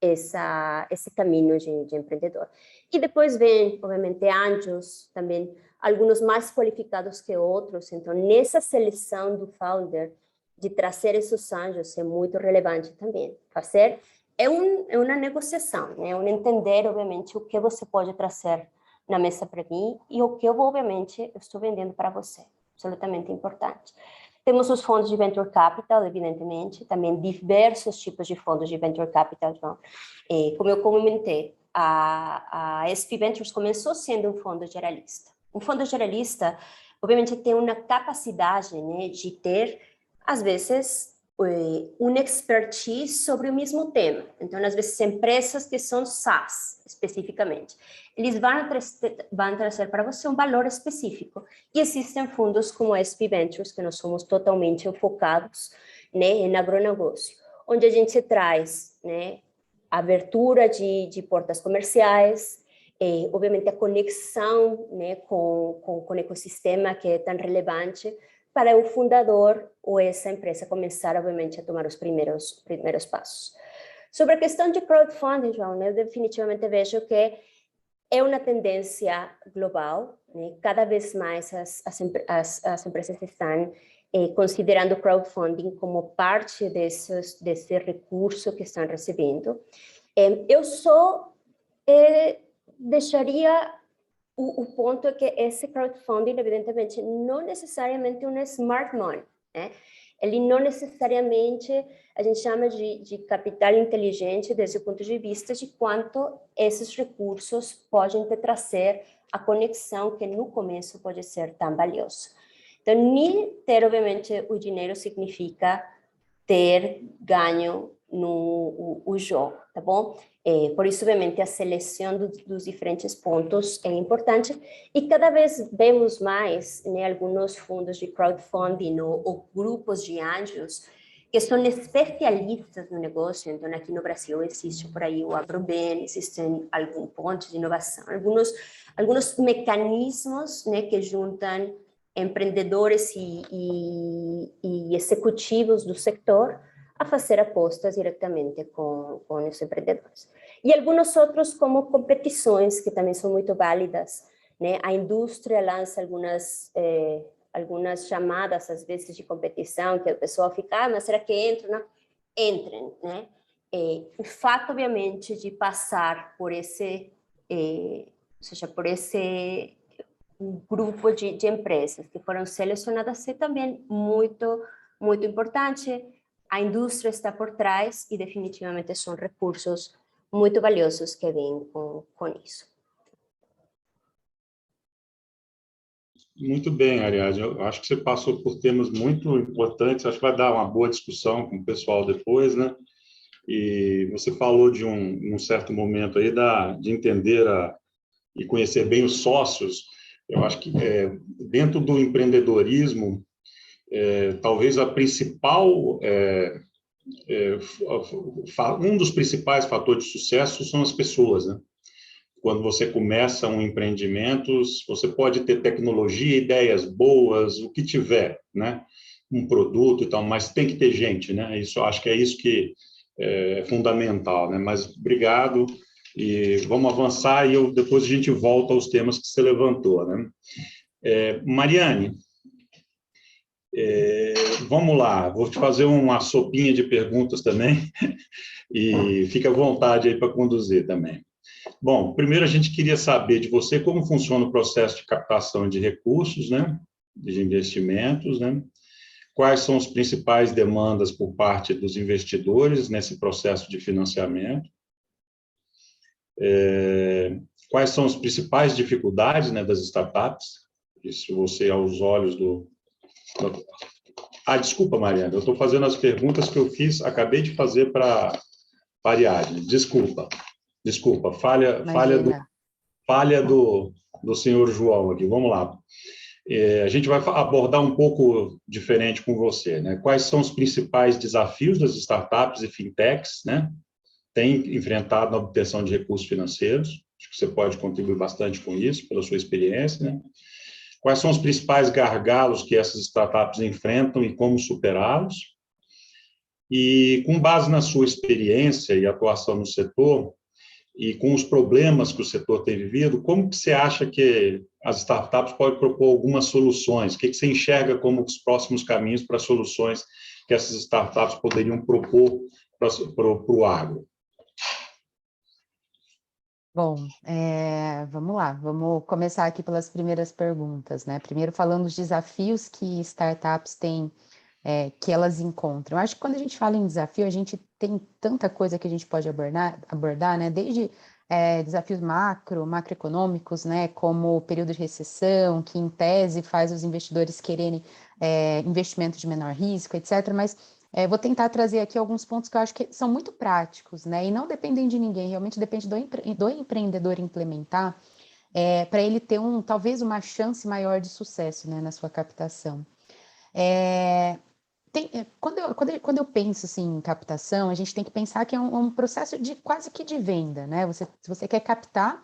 S6: esse caminho de empreendedor. E depois vem, obviamente, anjos também, alguns mais qualificados que outros. Então, nessa seleção do founder, de trazer esses anjos é muito relevante também. Fazer é uma negociação, né? Entender, obviamente, o que você pode trazer na mesa para mim e o que eu, obviamente, estou vendendo para você. Absolutamente importante. Temos os fundos de Venture Capital, evidentemente, também diversos tipos de fundos de Venture Capital, João. Como eu comentei, a SP Ventures começou sendo um fundo geralista. Um fundo geralista, obviamente, tem uma capacidade, né, de ter, às vezes, uma expertise sobre o mesmo tema. Então, às vezes, empresas que são SaaS, especificamente, eles vão trazer para você um valor específico. E existem fundos como a SP Ventures, que nós somos totalmente focados, né, em agronegócio, onde a gente traz, né, abertura de portas comerciais, obviamente a conexão, né, com o ecossistema que é tão relevante para o fundador ou essa empresa começar, obviamente, a tomar os primeiros passos. Sobre a questão de crowdfunding, João, eu definitivamente vejo que é uma tendência global, né? Cada vez mais as empresas estão considerando crowdfunding como parte desse recurso que estão recebendo. Eu só deixaria o ponto é que esse crowdfunding, evidentemente, não necessariamente um smart money, né? Ele não necessariamente, a gente chama de capital inteligente desde o ponto de vista de quanto esses recursos podem te trazer a conexão que no começo pode ser tão valiosa. Então, nem ter, obviamente, o dinheiro significa ter ganho no jogo, tá bom? Por isso, obviamente, a seleção dos diferentes pontos é importante e cada vez vemos mais, né, alguns fundos de crowdfunding ou grupos de anjos que são especialistas no negócio. Então, aqui no Brasil existe por aí o AgroBem, existem alguns pontos de inovação, alguns mecanismos, né, que juntam empreendedores e executivos do setor a fazer apostas diretamente com os empreendedores. E alguns outros como competições, que também são muito válidas, né? A indústria lança algumas chamadas, às vezes, de competição, que a pessoa fica, mas será que entram? Não? Entrem, né? O fato, obviamente, de passar por esse grupo de empresas que foram selecionadas é também muito, muito importante. A indústria está por trás e definitivamente são recursos muito valiosos que vêm com isso.
S2: Muito bem, Ariadne. Eu acho que você passou por temas muito importantes. Acho que vai dar uma boa discussão com o pessoal depois, né? E você falou de um certo momento aí de entender e conhecer bem os sócios. Eu acho que dentro do empreendedorismo, talvez a principal, um dos principais fatores de sucesso são as pessoas, né? Quando você começa um empreendimento, você pode ter tecnologia, ideias boas, o que tiver, né? Um produto e tal, mas tem que ter gente, né? Isso, acho que é isso que é fundamental, né? Mas obrigado e vamos avançar e depois a gente volta aos temas que você levantou, né? Mariane, vamos lá, vou te fazer uma sopinha de perguntas também e fica à vontade aí para conduzir também. Bom, primeiro a gente queria saber de você como funciona o processo de captação de recursos, né, de investimentos, né? Quais são as principais demandas por parte dos investidores nesse processo de financiamento? Quais são as principais dificuldades, né, das startups? Isso você aos olhos desculpa, Mariana, eu estou fazendo as perguntas que eu acabei de fazer para a Ariadne. Desculpa, falha do senhor João aqui. Vamos lá. A gente vai abordar um pouco diferente com você, né? Quais são os principais desafios das startups e fintechs, né? Tem enfrentado na obtenção de recursos financeiros? Acho que você pode contribuir bastante com isso, pela sua experiência, né? Quais são os principais gargalos que essas startups enfrentam e como superá-los? E, com base na sua experiência e atuação no setor, e com os problemas que o setor tem vivido, como que você acha que as startups podem propor algumas soluções? O que você enxerga como os próximos caminhos para soluções que essas startups poderiam propor para o agro?
S5: Bom, vamos lá, vamos começar aqui pelas primeiras perguntas, né? Primeiro falando dos desafios que startups têm, que elas encontram. Eu acho que quando a gente fala em desafio, a gente tem tanta coisa que a gente pode abordar, né? Desde desafios macroeconômicos, né? Como o período de recessão, que em tese faz os investidores quererem investimentos de menor risco, etc. Mas vou tentar trazer aqui alguns pontos que eu acho que são muito práticos, né? E não dependem de ninguém, realmente depende do empreendedor implementar, para ele ter talvez uma chance maior de sucesso, né, na sua captação. Quando eu penso assim, em captação, a gente tem que pensar que é um processo quase que de venda, né? Se você quer captar,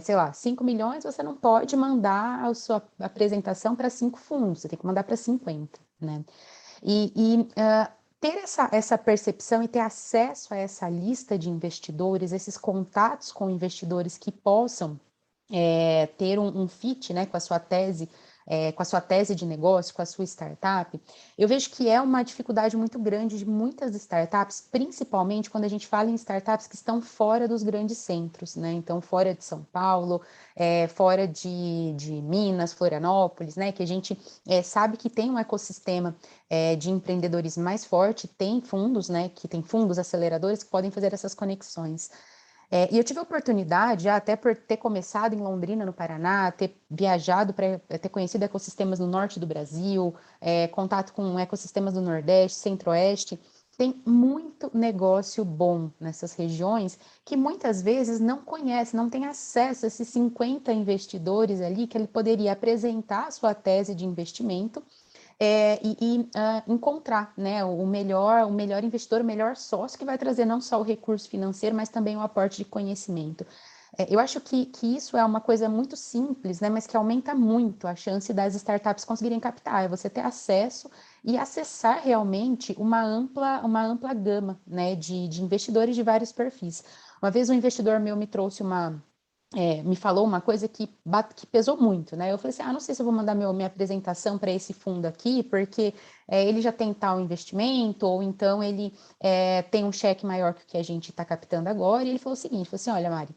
S5: sei lá, 5 milhões, você não pode mandar a sua apresentação para 5 fundos, você tem que mandar para 50, né? Ter essa percepção e ter acesso a essa lista de investidores, esses contatos com investidores que possam ter um fit, né, com a sua tese de negócio, com a sua startup, eu vejo que é uma dificuldade muito grande de muitas startups, principalmente quando a gente fala em startups que estão fora dos grandes centros, né? Então, fora de São Paulo, fora de Minas, Florianópolis, né? Que a gente sabe que tem um ecossistema de empreendedorismo mais forte, tem fundos, né? Que tem fundos aceleradores que podem fazer essas conexões. E eu tive a oportunidade, já até por ter começado em Londrina, no Paraná, ter viajado para ter conhecido ecossistemas no norte do Brasil, contato com ecossistemas do Nordeste, Centro-Oeste. Tem muito negócio bom nessas regiões que muitas vezes não conhece, não tem acesso a esses 50 investidores ali que ele poderia apresentar a sua tese de investimento encontrar, né, o melhor investidor, o melhor sócio que vai trazer não só o recurso financeiro, mas também o aporte de conhecimento. Eu acho que isso é uma coisa muito simples, né, mas que aumenta muito a chance das startups conseguirem captar, é você ter acesso e acessar realmente uma ampla gama, né, de investidores de vários perfis. Uma vez um investidor meu me trouxe me falou uma coisa que pesou muito, né? Eu falei assim, não sei se eu vou mandar minha apresentação para esse fundo aqui, porque ele já tem tal investimento, ou então ele tem um cheque maior que o que a gente está captando agora. E ele falou o seguinte, falou assim, olha, Mari,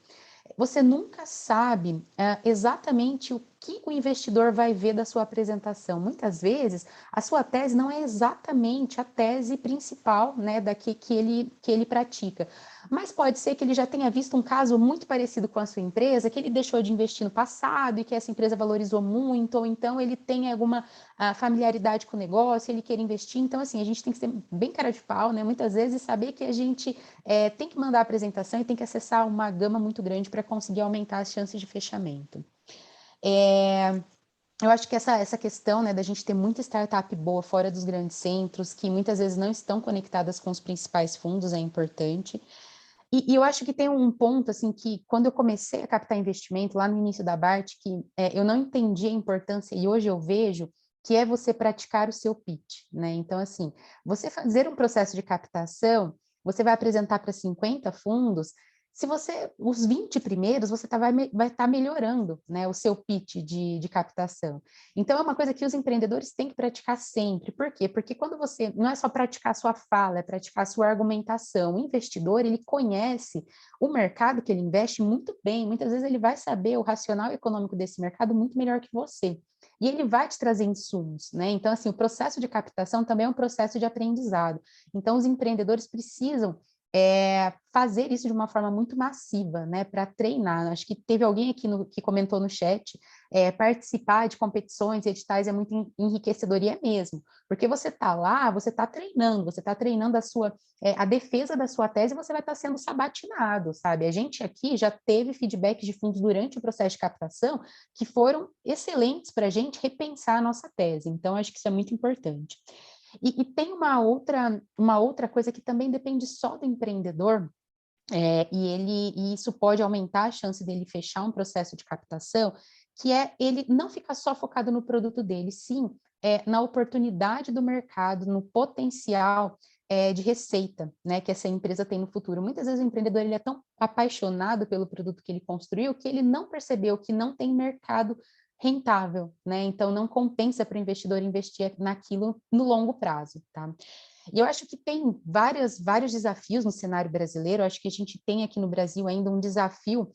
S5: você nunca sabe exatamente que o investidor vai ver da sua apresentação? Muitas vezes, a sua tese não é exatamente a tese principal, né, que ele pratica, mas pode ser que ele já tenha visto um caso muito parecido com a sua empresa, que ele deixou de investir no passado e que essa empresa valorizou muito, ou então ele tem alguma familiaridade com o negócio, ele quer investir. Então, assim, a gente tem que ser bem cara de pau, né, muitas vezes saber que a gente tem que mandar a apresentação e tem que acessar uma gama muito grande para conseguir aumentar as chances de fechamento. Eu acho que essa questão, né, da gente ter muita startup boa fora dos grandes centros, que muitas vezes não estão conectadas com os principais fundos, é importante. E eu acho que tem um ponto, assim, que quando eu comecei a captar investimento, lá no início da BART, que eu não entendi a importância, e hoje eu vejo, que é você praticar o seu pitch, né? Então, assim, você fazer um processo de captação, você vai apresentar para 50 fundos, se você, os 20 primeiros, você vai estar melhorando, né, o seu pitch de captação. Então, é uma coisa que os empreendedores têm que praticar sempre. Por quê? Porque quando você, não é só praticar a sua fala, é praticar a sua argumentação. O investidor, ele conhece o mercado que ele investe muito bem, muitas vezes ele vai saber o racional econômico desse mercado muito melhor que você. E ele vai te trazer insumos, né? Então, assim, o processo de captação também é um processo de aprendizado. Então, os empreendedores precisam fazer isso de uma forma muito massiva, né, para treinar. Acho que teve alguém aqui que comentou no chat, participar de competições, editais é muito enriquecedor, e é mesmo, porque você está lá, você está treinando a defesa da sua tese, você vai estar sendo sabatinado, sabe? A gente aqui já teve feedback de fundos durante o processo de captação que foram excelentes para a gente repensar a nossa tese, então acho que isso é muito importante. E tem uma outra coisa que também depende só do empreendedor, e isso pode aumentar a chance dele fechar um processo de captação, que é ele não ficar só focado no produto dele, sim, na oportunidade do mercado, no potencial de receita, né, que essa empresa tem no futuro. Muitas vezes o empreendedor ele é tão apaixonado pelo produto que ele construiu que ele não percebeu que não tem mercado rentável, né? Então não compensa para o investidor investir naquilo no longo prazo, tá? E eu acho que tem vários desafios no cenário brasileiro. Eu acho que a gente tem aqui no Brasil ainda um desafio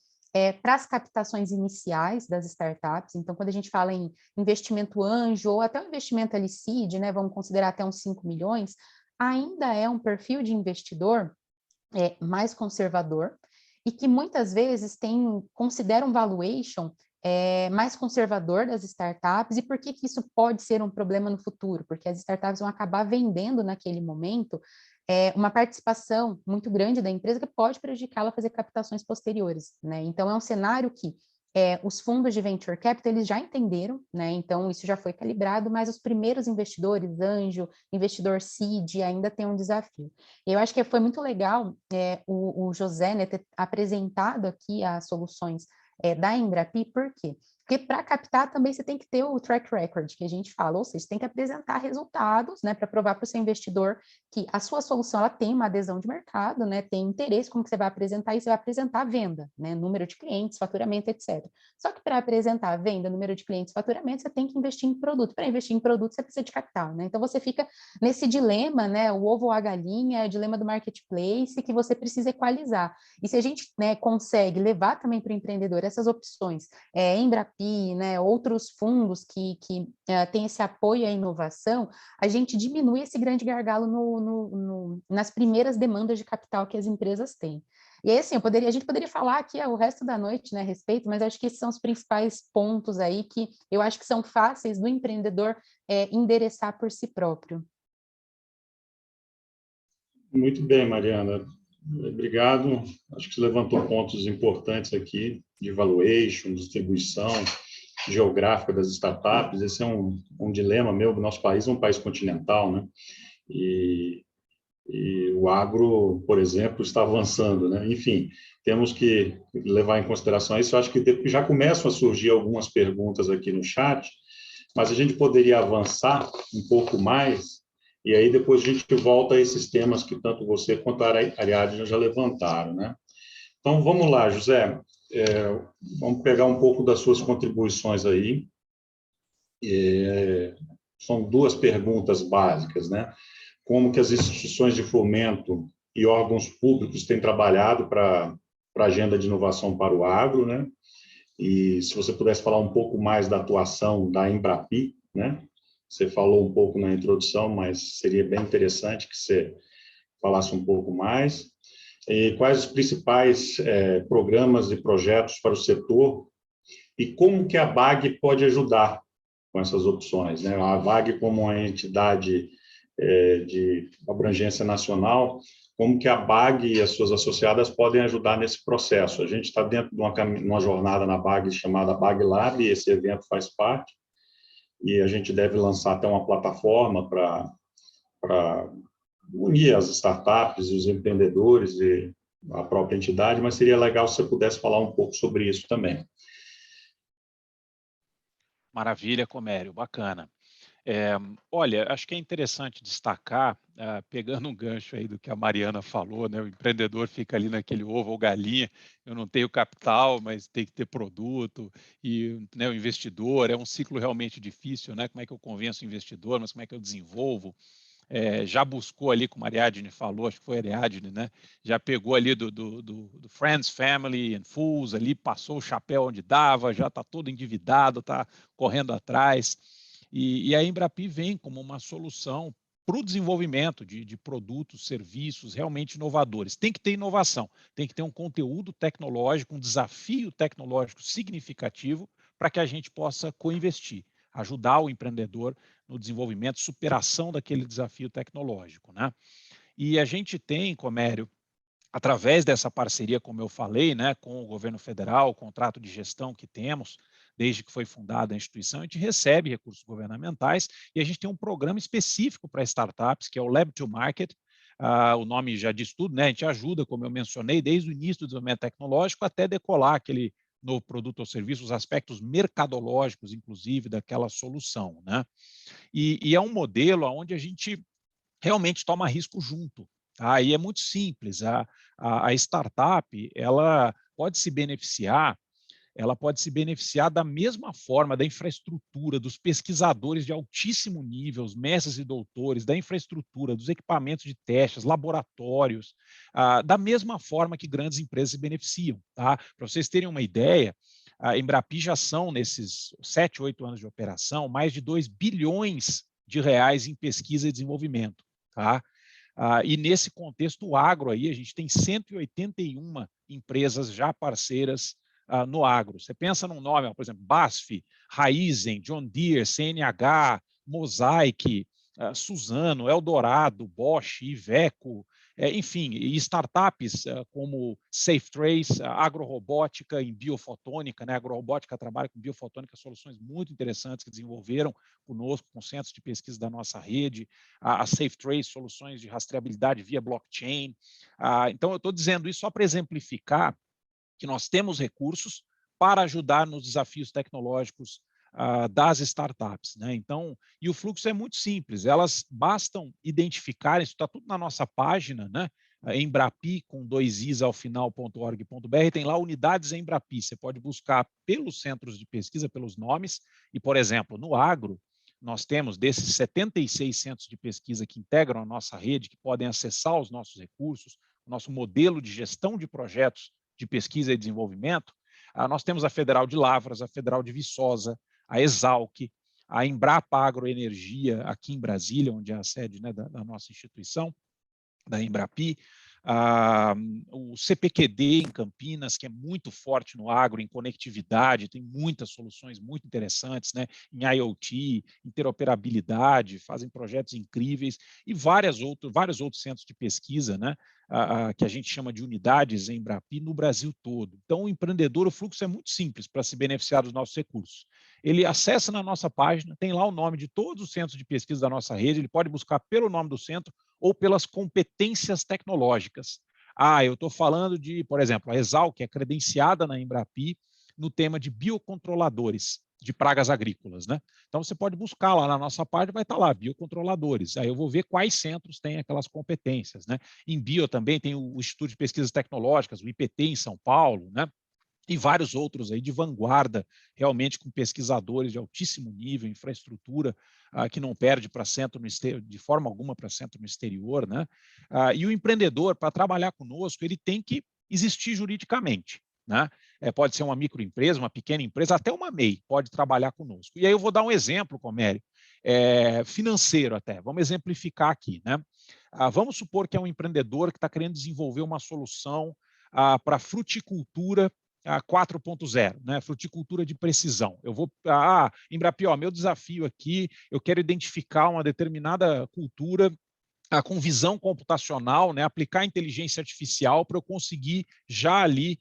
S5: para as captações iniciais das startups. Então, quando a gente fala em investimento anjo ou até o investimento ali seed, né, vamos considerar até uns 5 milhões, ainda é um perfil de investidor mais conservador e que muitas vezes considera um valuation mais conservador das startups. E por que isso pode ser um problema no futuro? Porque as startups vão acabar vendendo naquele momento uma participação muito grande da empresa que pode prejudicá-la a fazer captações posteriores, né? Então, é um cenário que os fundos de venture capital, eles já entenderam, né? Então, isso já foi calibrado, mas os primeiros investidores, anjo, investidor seed, ainda tem um desafio. Eu acho que foi muito legal o José, né, ter apresentado aqui as soluções da Embrapi. Por quê? Porque para captar também você tem que ter o track record que a gente fala, ou seja, você tem que apresentar resultados, né, para provar para o seu investidor que a sua solução ela tem uma adesão de mercado, né, tem interesse, como que você vai apresentar isso? Você vai apresentar a venda, né, número de clientes, faturamento, etc. Só que para apresentar a venda, número de clientes, faturamento, você tem que investir em produto. Para investir em produto, você precisa de capital, né? Então você fica nesse dilema, né, o ovo ou a galinha, o dilema do marketplace, que você precisa equalizar. E se a gente, né, consegue levar também para o empreendedor essas opções, Embrapi, né, outros fundos que têm esse apoio à inovação, a gente diminui esse grande gargalo nas primeiras demandas de capital que as empresas têm. E aí, assim, a gente poderia falar aqui o resto da noite, né, a respeito, mas acho que esses são os principais pontos aí que eu acho que são fáceis do empreendedor endereçar por si próprio.
S2: Muito bem, Mariana. Obrigado. Acho que você levantou pontos importantes aqui de valuation, distribuição geográfica das startups. Esse é um dilema meu. O nosso país é um país continental, né? E o agro, por exemplo, está avançando, né? Enfim, temos que levar em consideração isso. Eu acho que já começam a surgir algumas perguntas aqui no chat, mas a gente poderia avançar um pouco mais, e aí depois a gente volta a esses temas que tanto você quanto a Ariadne já levantaram, né? Então, vamos lá, José. Vamos pegar um pouco das suas contribuições aí. São duas perguntas básicas, né? Como que as instituições de fomento e órgãos públicos têm trabalhado para a agenda de inovação para o agro, né? E se você pudesse falar um pouco mais da atuação da Embrapi, né? Você falou um pouco na introdução, mas seria bem interessante que você falasse um pouco mais. E quais os principais programas e projetos para o setor e como que a BAG pode ajudar com essas opções, né? A BAG como uma entidade de abrangência nacional, como que a BAG e as suas associadas podem ajudar nesse processo. A gente está dentro de uma jornada na BAG chamada BAG Lab, e esse evento faz parte, e a gente deve lançar até uma plataforma para unir as startups, os empreendedores e a própria entidade, mas seria legal se você pudesse falar um pouco sobre isso também.
S4: Maravilha, Comério, bacana. Olha, acho que é interessante destacar, pegando um gancho aí do que a Mariana falou, né, o empreendedor fica ali naquele ovo ou galinha, eu não tenho capital, mas tem que ter produto, e né, o investidor, é um ciclo realmente difícil, né, como é que eu convenço o investidor, mas como é que eu desenvolvo? Já buscou ali, como a Ariadne falou, acho que foi a Ariadne, né? Já pegou ali do Friends, Family and Fools, ali passou o chapéu onde dava, já está todo endividado, está correndo atrás. E a Embrapi vem como uma solução para o desenvolvimento de produtos, serviços realmente inovadores. Tem que ter inovação, tem que ter um conteúdo tecnológico, um desafio tecnológico significativo para que a gente possa co-investir, ajudar o empreendedor no desenvolvimento, superação daquele desafio tecnológico, né? E a gente tem, Comério, através dessa parceria, como eu falei, né, com o governo federal, o contrato de gestão que temos, desde que foi fundada a instituição, a gente recebe recursos governamentais e a gente tem um programa específico para startups, que é o Lab to Market. O nome já diz tudo, né? A gente ajuda, como eu mencionei, desde o início do desenvolvimento tecnológico até decolar aquele novo produto ou serviço, os aspectos mercadológicos, inclusive, daquela solução, né? E é um modelo onde a gente realmente toma risco junto. Tá? E é muito simples. A startup ela pode se beneficiar da mesma forma da infraestrutura, dos pesquisadores de altíssimo nível, os mestres e doutores, da infraestrutura, dos equipamentos de testes, laboratórios, da mesma forma que grandes empresas se beneficiam. Tá? Para vocês terem uma ideia, a Embrapi já são, nesses 7, 8 anos de operação, mais de 2 bilhões de reais em pesquisa e desenvolvimento. Tá? E nesse contexto, o agro aí, a gente tem 181 empresas já parceiras no agro. Você pensa num nome, por exemplo, BASF, Raizen, John Deere, CNH, Mosaic, Suzano, Eldorado, Bosch, Iveco, enfim, e startups como SafeTrace, agrorobótica em biofotônica, né? A agrorobótica trabalha com biofotônica, soluções muito interessantes que desenvolveram conosco, com centros de pesquisa da nossa rede, a SafeTrace, soluções de rastreabilidade via blockchain. Então, eu estou dizendo isso só para exemplificar que nós temos recursos para ajudar nos desafios tecnológicos das startups, né? Então, e o fluxo é muito simples, elas bastam identificar, isso está tudo na nossa página, né? Embrapi, com 2 i's ao final.org.br, tem lá unidades Embrapi, você pode buscar pelos centros de pesquisa, pelos nomes, e, por exemplo, no agro, nós temos desses 76 centros de pesquisa que integram a nossa rede, que podem acessar os nossos recursos, o nosso modelo de gestão de projetos de pesquisa e desenvolvimento, nós temos a Federal de Lavras, a Federal de Viçosa, a Exalc, a Embrapa Agroenergia, aqui em Brasília, onde é a sede, né, da nossa instituição, da Embrapi, o CPQD em Campinas, que é muito forte no agro, em conectividade, tem muitas soluções muito interessantes, né, em IoT, interoperabilidade, fazem projetos incríveis, e vários outros centros de pesquisa, né, que a gente chama de unidades Embrapi no Brasil todo. Então, o empreendedor, o fluxo é muito simples para se beneficiar dos nossos recursos. Ele acessa na nossa página, tem lá o nome de todos os centros de pesquisa da nossa rede, ele pode buscar pelo nome do centro ou pelas competências tecnológicas. Eu estou falando de, por exemplo, a Exalc, que é credenciada na Embrapi no tema de biocontroladores de pragas agrícolas, né? Então, você pode buscar lá na nossa página, vai estar lá, biocontroladores. Aí eu vou ver quais centros têm aquelas competências, né? Em bio também tem o Instituto de Pesquisas Tecnológicas, o IPT em São Paulo, né? E vários outros aí de vanguarda, realmente com pesquisadores de altíssimo nível, infraestrutura que não perde para centro no exterior, de forma alguma para centro no exterior, né? E o empreendedor, para trabalhar conosco, ele tem que existir juridicamente. né? Pode ser uma microempresa, uma pequena empresa, até uma MEI pode trabalhar conosco. E aí eu vou dar um exemplo, Comério, financeiro até. Vamos exemplificar aqui, né? Vamos supor que é um empreendedor que está querendo desenvolver uma solução para fruticultura 4.0, né? Fruticultura de precisão. Eu vou, Embrapi, meu desafio aqui, eu quero identificar uma determinada cultura com visão computacional, né? Aplicar inteligência artificial para eu conseguir já ali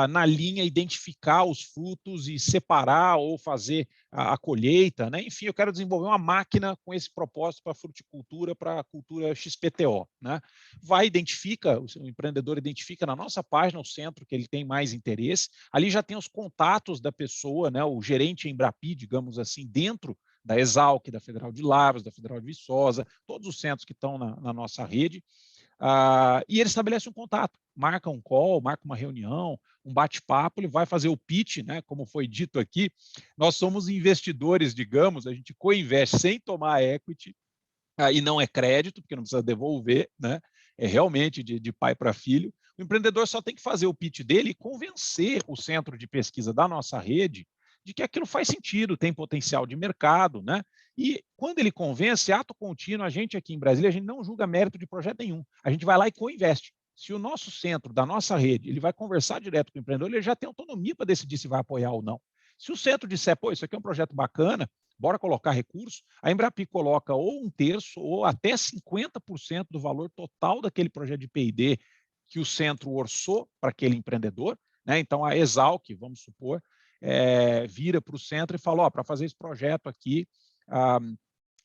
S4: na linha identificar os frutos e separar ou fazer a colheita, né? Enfim, eu quero desenvolver uma máquina com esse propósito para a fruticultura, para a cultura XPTO, né? O empreendedor identifica na nossa página o centro que ele tem mais interesse, ali já tem os contatos da pessoa, né? O gerente Embrapi, digamos assim, dentro da Exalc, da Federal de Lavras, da Federal de Viçosa, todos os centros que estão na nossa rede, e ele estabelece um contato, marca um call, marca uma reunião, um bate-papo, ele vai fazer o pitch, né? Como foi dito aqui, nós somos investidores, digamos, a gente co-investe sem tomar equity, e não é crédito, porque não precisa devolver, né? É realmente de pai para filho. O empreendedor só tem que fazer o pitch dele e convencer o centro de pesquisa da nossa rede de que aquilo faz sentido, tem potencial de mercado, né? E quando ele convence, ato contínuo, a gente aqui em Brasília, a gente não julga mérito de projeto nenhum. A gente vai lá e co-investe. Se o nosso centro, da nossa rede, ele vai conversar direto com o empreendedor, ele já tem autonomia para decidir se vai apoiar ou não. Se o centro disser, pô, isso aqui é um projeto bacana, bora colocar recurso, a Embrapi coloca ou 1/3 ou até 50% do valor total daquele projeto de P&D que o centro orçou para aquele empreendedor, né? Então, a Exalc, vamos supor, vira para o centro e fala, para fazer esse projeto aqui,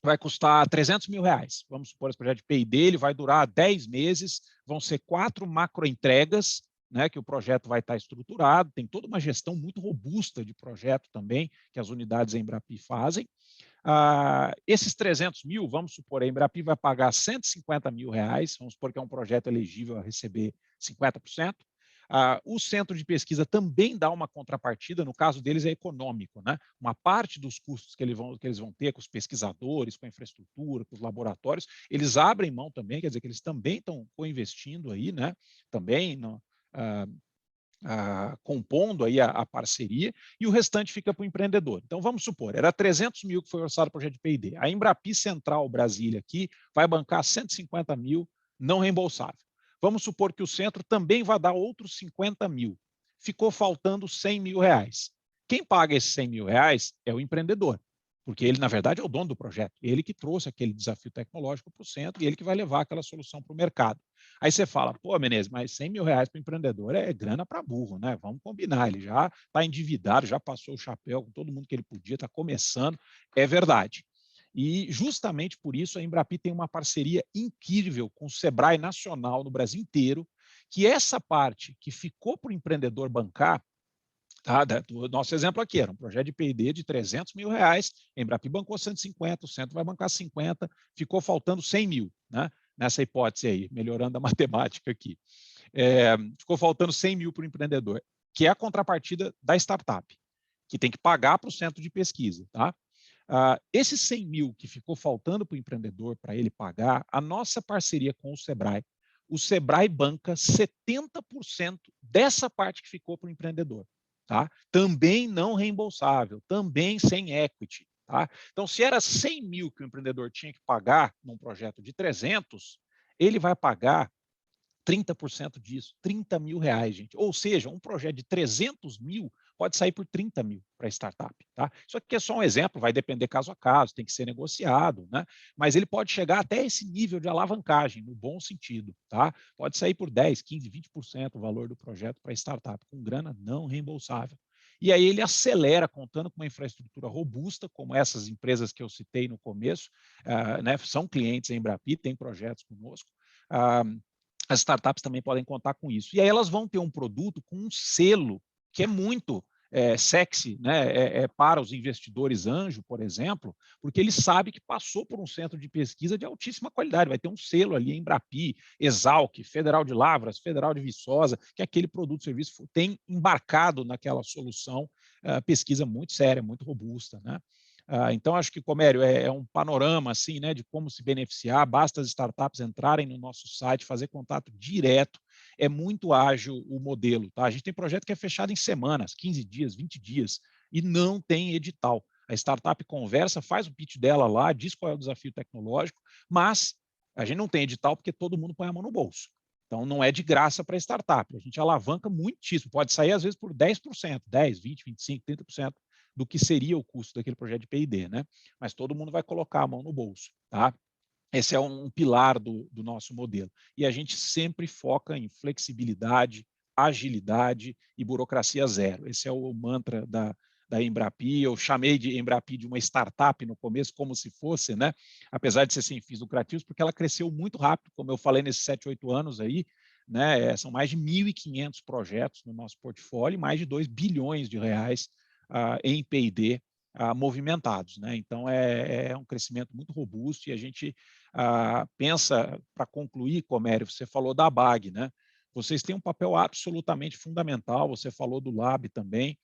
S4: vai custar R$300 mil. Vamos supor, esse projeto de P&D, ele vai durar 10 meses, vão ser 4 macroentregas, né, que o projeto vai estar estruturado, tem toda uma gestão muito robusta de projeto também, que as unidades Embrapi fazem. Esses 300 mil, vamos supor, a Embrapi vai pagar R$150 mil, vamos supor que é um projeto elegível a receber 50%. O centro de pesquisa também dá uma contrapartida, no caso deles é econômico, né? Uma parte dos custos que eles vão ter com os pesquisadores, com a infraestrutura, com os laboratórios, eles abrem mão também, quer dizer que eles também estão co-investindo aí, né? Também compondo aí a parceria, e o restante fica para o empreendedor. Então, vamos supor, era 300 mil que foi orçado o projeto de P&D. A Embrapi Central Brasília aqui vai bancar 150 mil não reembolsável. Vamos supor que o centro também vai dar outros 50 mil. Ficou faltando 100 mil reais. Quem paga esses 100 mil reais é o empreendedor, porque ele, na verdade, é o dono do projeto. Ele que trouxe aquele desafio tecnológico para o centro e ele que vai levar aquela solução para o mercado. Aí você fala, pô, Menezes, mas 100 mil reais para o empreendedor é grana para burro, né? Vamos combinar, ele já está endividado, já passou o chapéu com todo mundo que ele podia, está começando. É verdade. E justamente por isso a Embrapi tem uma parceria incrível com o Sebrae Nacional no Brasil inteiro, que essa parte que ficou para o empreendedor bancar, o nosso exemplo aqui era um projeto de P&D de 300 mil reais, a Embrapi bancou 150, o centro vai bancar 50, ficou faltando 100 mil, né? Nessa hipótese aí, melhorando a matemática aqui. Ficou faltando 100 mil para o empreendedor, que é a contrapartida da startup, que tem que pagar para o centro de pesquisa, tá? Esses 100 mil que ficou faltando para o empreendedor, para ele pagar, a nossa parceria com o Sebrae banca 70% dessa parte que ficou para o empreendedor. Tá? Também não reembolsável, também sem equity. Tá? Então, se era 100 mil que o empreendedor tinha que pagar num projeto de 300, ele vai pagar 30% disso, 30 mil reais, gente. Ou seja, um projeto de 300 mil pode sair por 30 mil para a startup. Tá? Isso aqui é só um exemplo, vai depender caso a caso, tem que ser negociado, né? Mas ele pode chegar até esse nível de alavancagem, no bom sentido. Tá? Pode sair por 10, 15, 20% o valor do projeto para a startup, com grana não reembolsável. E aí ele acelera, contando com uma infraestrutura robusta, como essas empresas que eu citei no começo, né? São clientes em Embrapi, têm projetos conosco. As startups também podem contar com isso. E aí elas vão ter um produto com um selo que é muito sexy, né? Para os investidores anjo, por exemplo, porque ele sabe que passou por um centro de pesquisa de altíssima qualidade. Vai ter um selo ali, Embrapi, Exalc, Federal de Lavras, Federal de Viçosa, que aquele produto ou serviço tem embarcado naquela solução, pesquisa muito séria, muito robusta, né? Então, acho que, Comério, é um panorama assim, né, de como se beneficiar. Basta as startups entrarem no nosso site, fazer contato direto. É muito ágil o modelo. Tá? A gente tem projeto que é fechado em semanas, 15 dias, 20 dias, e não tem edital. A startup conversa, faz o pitch dela lá, diz qual é o desafio tecnológico, mas a gente não tem edital porque todo mundo põe a mão no bolso. Então, não é de graça para a startup. A gente alavanca muitíssimo. Pode sair, às vezes, por 10%, 10%, 20%, 25%, 30% do que seria o custo daquele projeto de P&D, né? Mas todo mundo vai colocar a mão no bolso, tá? Esse é um pilar do nosso modelo. E a gente sempre foca em flexibilidade, agilidade e burocracia zero. Esse é o mantra da Embrapi. Eu chamei de Embrapi de uma startup no começo, como se fosse, né? Apesar de ser sem fins lucrativos, porque ela cresceu muito rápido, como eu falei nesses 7, 8 anos aí, né? São mais de 1.500 projetos no nosso portfólio, mais de 2 bilhões de reais em P&D movimentados, né? Então, é um crescimento muito robusto e a gente pensa, para concluir, Comério, você falou da BAG, né? Vocês têm um papel absolutamente fundamental, você falou do Lab também,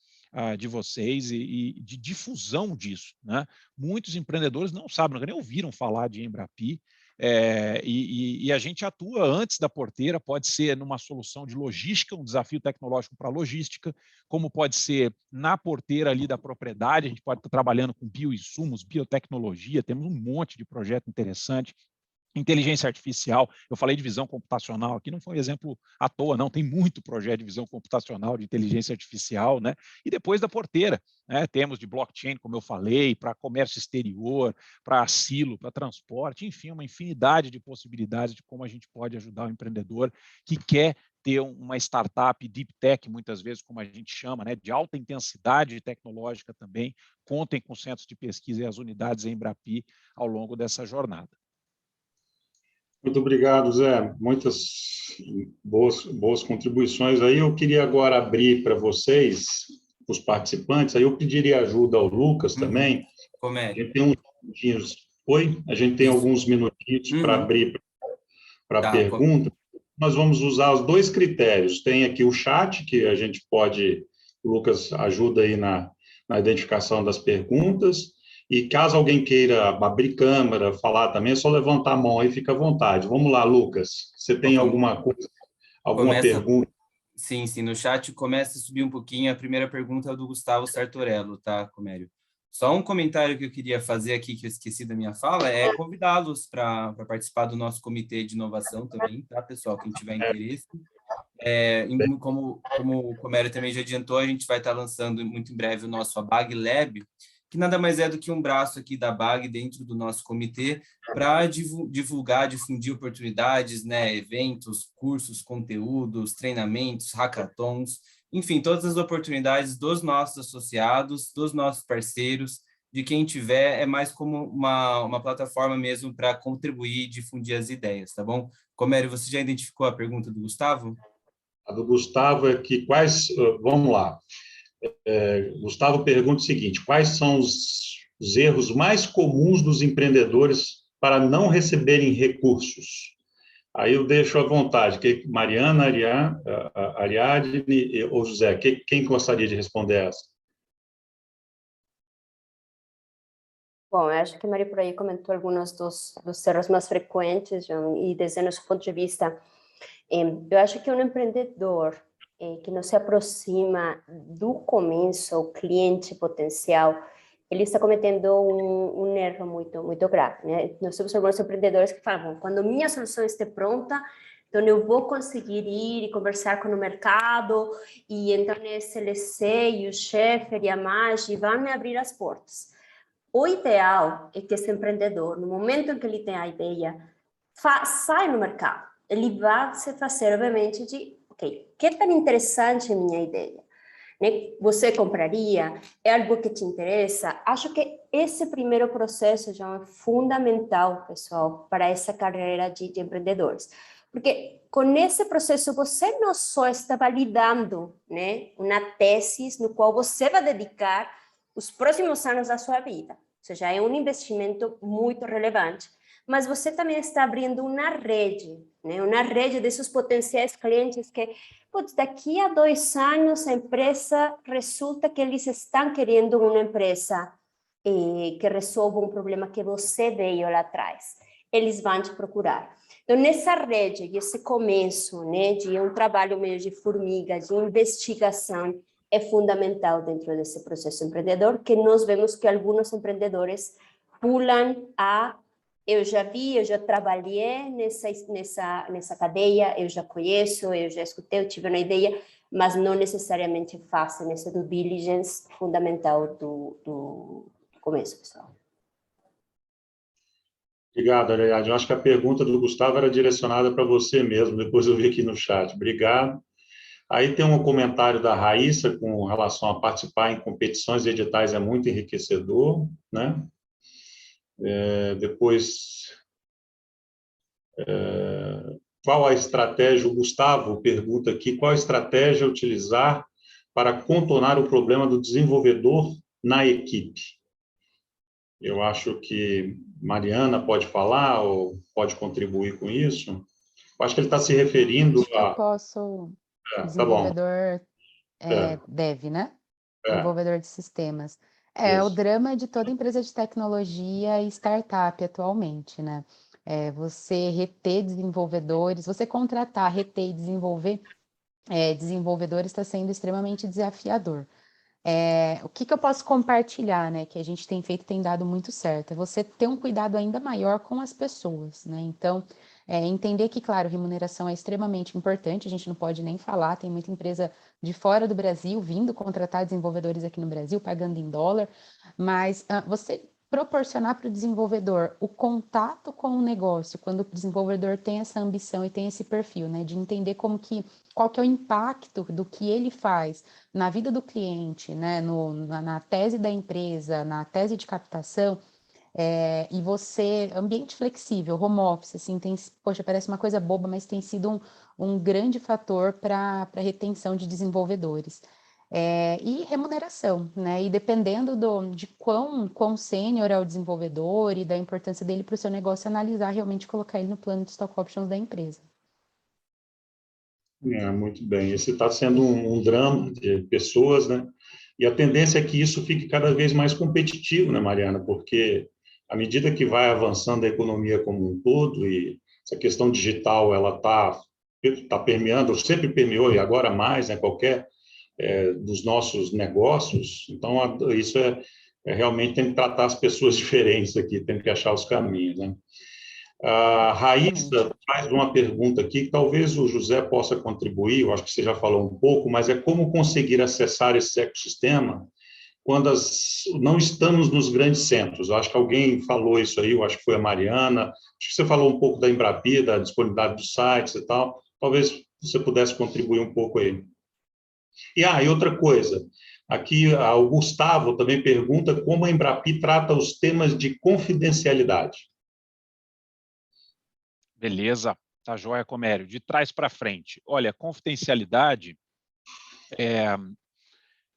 S4: de vocês e de difusão disso, né? Muitos empreendedores não sabem, nunca nem ouviram falar de Embrapi, e a gente atua antes da porteira, pode ser numa solução de logística, um desafio tecnológico para logística, como pode ser na porteira ali da propriedade, a gente pode estar trabalhando com bioinsumos, biotecnologia, temos um monte de projeto interessante. Inteligência artificial, eu falei de visão computacional aqui, não foi um exemplo à toa, não, tem muito projeto de visão computacional, de inteligência artificial, né? E depois da porteira, né? Temos de blockchain, como eu falei, para comércio exterior, para asilo, para transporte, enfim, uma infinidade de possibilidades de como a gente pode ajudar o empreendedor que quer ter uma startup deep tech, muitas vezes, como a gente chama, né? De alta intensidade tecnológica também, contem com centros de pesquisa e as unidades em Embrapi ao longo dessa jornada.
S2: Muito obrigado, Zé. Muitas boas contribuições aí. Eu queria agora abrir para vocês, os participantes, aí eu pediria ajuda ao Lucas também.
S1: Comério.
S2: A gente tem uns minutinhos. Oi? A gente tem alguns minutinhos para abrir para pergunta. Nós vamos usar os dois critérios. Tem aqui o chat, que a gente pode... O Lucas ajuda aí na identificação das perguntas. E caso alguém queira abrir câmera, falar também, é só levantar a mão aí, fica à vontade. Vamos lá, Lucas. Você tem alguma coisa, alguma pergunta?
S1: Sim, no chat começa a subir um pouquinho. A primeira pergunta é do Gustavo Sartorello, tá, Comério? Só um comentário que eu queria fazer aqui, que eu esqueci da minha fala, é convidá-los para participar do nosso comitê de inovação também, tá, pessoal? Quem tiver interesse. Como o Comério também já adiantou, a gente vai estar lançando muito em breve o nosso ABAG Lab, que nada mais é do que um braço aqui da BAG dentro do nosso comitê para divulgar, difundir oportunidades, né, eventos, cursos, conteúdos, treinamentos, hackathons, enfim, todas as oportunidades dos nossos associados, dos nossos parceiros, de quem tiver, é mais como uma plataforma mesmo para contribuir e difundir as ideias, tá bom? Comério, você já identificou a pergunta do Gustavo?
S2: A do Gustavo é que vamos lá. Gustavo pergunta o seguinte: quais são os erros mais comuns dos empreendedores para não receberem recursos? Aí eu deixo à vontade, Mariana, Ariadne ou José, quem gostaria de responder essa?
S6: Bom, eu acho que a Maria por aí comentou alguns dos erros mais frequentes, e desde nosso ponto de vista, eu acho que um empreendedor que não se aproxima do começo ao cliente potencial, ele está cometendo um erro muito grave, né? Nós temos alguns empreendedores que falam, bom, quando minha solução estiver pronta, então eu vou conseguir ir e conversar com o mercado, e então a SLC e o Schaeffer e a MAGI vão me abrir as portas. O ideal é que esse empreendedor, no momento em que ele tem a ideia, sai no mercado. Ele vai se fazer, obviamente, ok, que tão interessante é minha ideia? Né? Você compraria? É algo que te interessa? Acho que esse primeiro processo já é fundamental, pessoal, para essa carreira de empreendedores. Porque com esse processo você não só está validando, né, uma tese no qual você vai dedicar os próximos anos da sua vida. Ou seja, é um investimento muito relevante. Mas você também está abrindo uma rede, né? Uma rede desses potenciais clientes que, putz, daqui a 2 anos a empresa resulta que eles estão querendo uma empresa que resolva um problema que você veio lá atrás. Eles vão te procurar. Então, nessa rede, esse começo, né, de um trabalho meio de formiga, de investigação, é fundamental dentro desse processo empreendedor, que nós vemos que alguns empreendedores pulam a eu já vi, eu já trabalhei nessa cadeia, eu já conheço, eu já escutei, eu tive uma ideia, mas não necessariamente fazem essa due diligence fundamental do começo, pessoal.
S2: Obrigado, Ariadne. Eu acho que a pergunta do Gustavo era direcionada para você mesmo, depois eu vi aqui no chat. Obrigado. Aí tem um comentário da Raíssa com relação a participar em competições e editais, é muito enriquecedor, né? Depois, qual a estratégia? O Gustavo pergunta aqui, qual a estratégia utilizar para contornar o problema do desenvolvedor na equipe? Eu acho que Mariana pode falar ou pode contribuir com isso. Eu acho que ele está se referindo
S5: Acho que eu posso...
S2: Tá bom.
S5: Desenvolvedor dev, né? Desenvolvedor de sistemas.
S2: Isso.
S5: O drama de toda empresa de tecnologia e startup atualmente, né? Você reter desenvolvedores, você contratar, reter e desenvolver desenvolvedores está sendo extremamente desafiador. O que eu posso compartilhar, né? Que a gente tem feito, tem dado muito certo. É você ter um cuidado ainda maior com as pessoas, né? Então, entender que, claro, remuneração é extremamente importante, a gente não pode nem falar, tem muita empresa de fora do Brasil vindo contratar desenvolvedores aqui no Brasil, pagando em dólar, mas você proporcionar para o desenvolvedor o contato com o negócio, quando o desenvolvedor tem essa ambição e tem esse perfil, né, de entender qual que é o impacto do que ele faz na vida do cliente, né, na tese da empresa, na tese de captação, e você, ambiente flexível, home office, assim, poxa, parece uma coisa boba, mas tem sido um grande fator para a retenção de desenvolvedores. E remuneração, né? E dependendo de quão sênior é o desenvolvedor e da importância dele para o seu negócio, analisar realmente colocar ele no plano de stock options da empresa.
S2: Muito bem. Esse está sendo um drama de pessoas, né? E a tendência é que isso fique cada vez mais competitivo, né, Mariana? Porque à medida que vai avançando a economia como um todo e essa questão digital, ela tá permeando, sempre permeou e agora mais, né? Qualquer dos nossos negócios. Então, isso realmente tem que tratar as pessoas diferentes aqui, tem que achar os caminhos, né? A Raíssa faz uma pergunta aqui, que talvez o José possa contribuir, eu acho que você já falou um pouco, mas é como conseguir acessar esse ecossistema quando não estamos nos grandes centros. Eu acho que alguém falou isso aí, eu acho que foi a Mariana, acho que você falou um pouco da Embrapi, da disponibilidade dos sites e tal, talvez você pudesse contribuir um pouco aí. E outra coisa, aqui o Gustavo também pergunta como a Embrapi trata os temas de confidencialidade.
S4: Beleza, tá joia, Comério. De trás para frente. Olha, confidencialidade,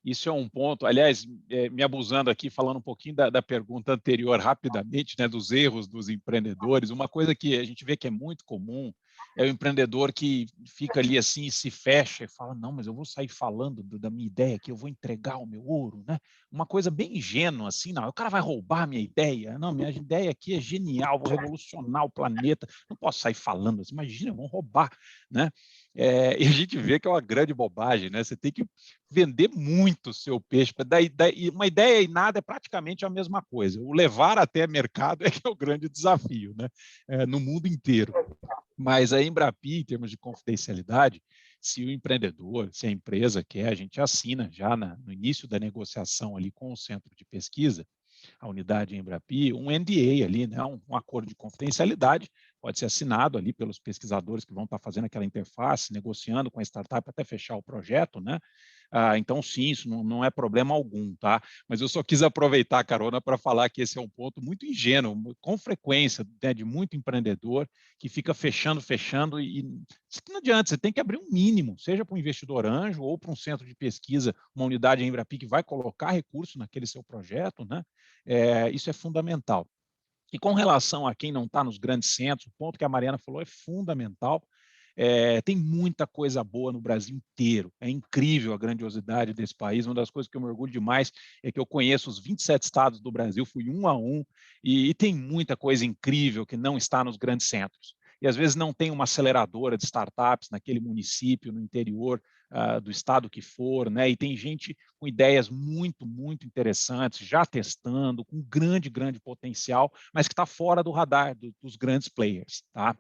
S4: isso é um ponto, aliás, me abusando aqui, falando um pouquinho da pergunta anterior rapidamente, né, dos erros dos empreendedores, uma coisa que a gente vê que é muito comum é o empreendedor que fica ali assim, se fecha e fala, não, mas eu vou sair falando da minha ideia aqui, eu vou entregar o meu ouro, né? Uma coisa bem ingênua assim, não, o cara vai roubar a minha ideia, não, minha ideia aqui é genial, vou revolucionar o planeta, não posso sair falando assim, imagina, vão roubar, né? E a gente vê que é uma grande bobagem, né? Você tem que vender muito o seu peixe, uma ideia e nada é praticamente a mesma coisa, o levar até mercado é que é o grande desafio, né? No mundo inteiro. Mas a Embrapi, em termos de confidencialidade, se o empreendedor, se a empresa quer, a gente assina já no início da negociação ali com o centro de pesquisa, a unidade Embrapi, um NDA ali, né, um acordo de confidencialidade, pode ser assinado ali pelos pesquisadores que vão estar fazendo aquela interface, negociando com a startup até fechar o projeto, né? Então, sim, isso não é problema algum, tá? Mas eu só quis aproveitar a carona para falar que esse é um ponto muito ingênuo, com frequência, né, de muito empreendedor que fica fechando e não adianta, você tem que abrir um mínimo, seja para um investidor anjo ou para um centro de pesquisa, uma unidade Embrapi que vai colocar recurso naquele seu projeto, né? Isso é fundamental. E com relação a quem não está nos grandes centros, o ponto que a Mariana falou é fundamental. Tem muita coisa boa no Brasil inteiro. É incrível a grandiosidade desse país. Uma das coisas que eu me orgulho demais é que eu conheço os 27 estados do Brasil, fui um a um, e tem muita coisa incrível que não está nos grandes centros. E às vezes não tem uma aceleradora de startups naquele município, no interior do estado que for, né? E tem gente com ideias muito, muito interessantes, já testando, com grande, grande potencial, mas que está fora do radar dos grandes players, tá?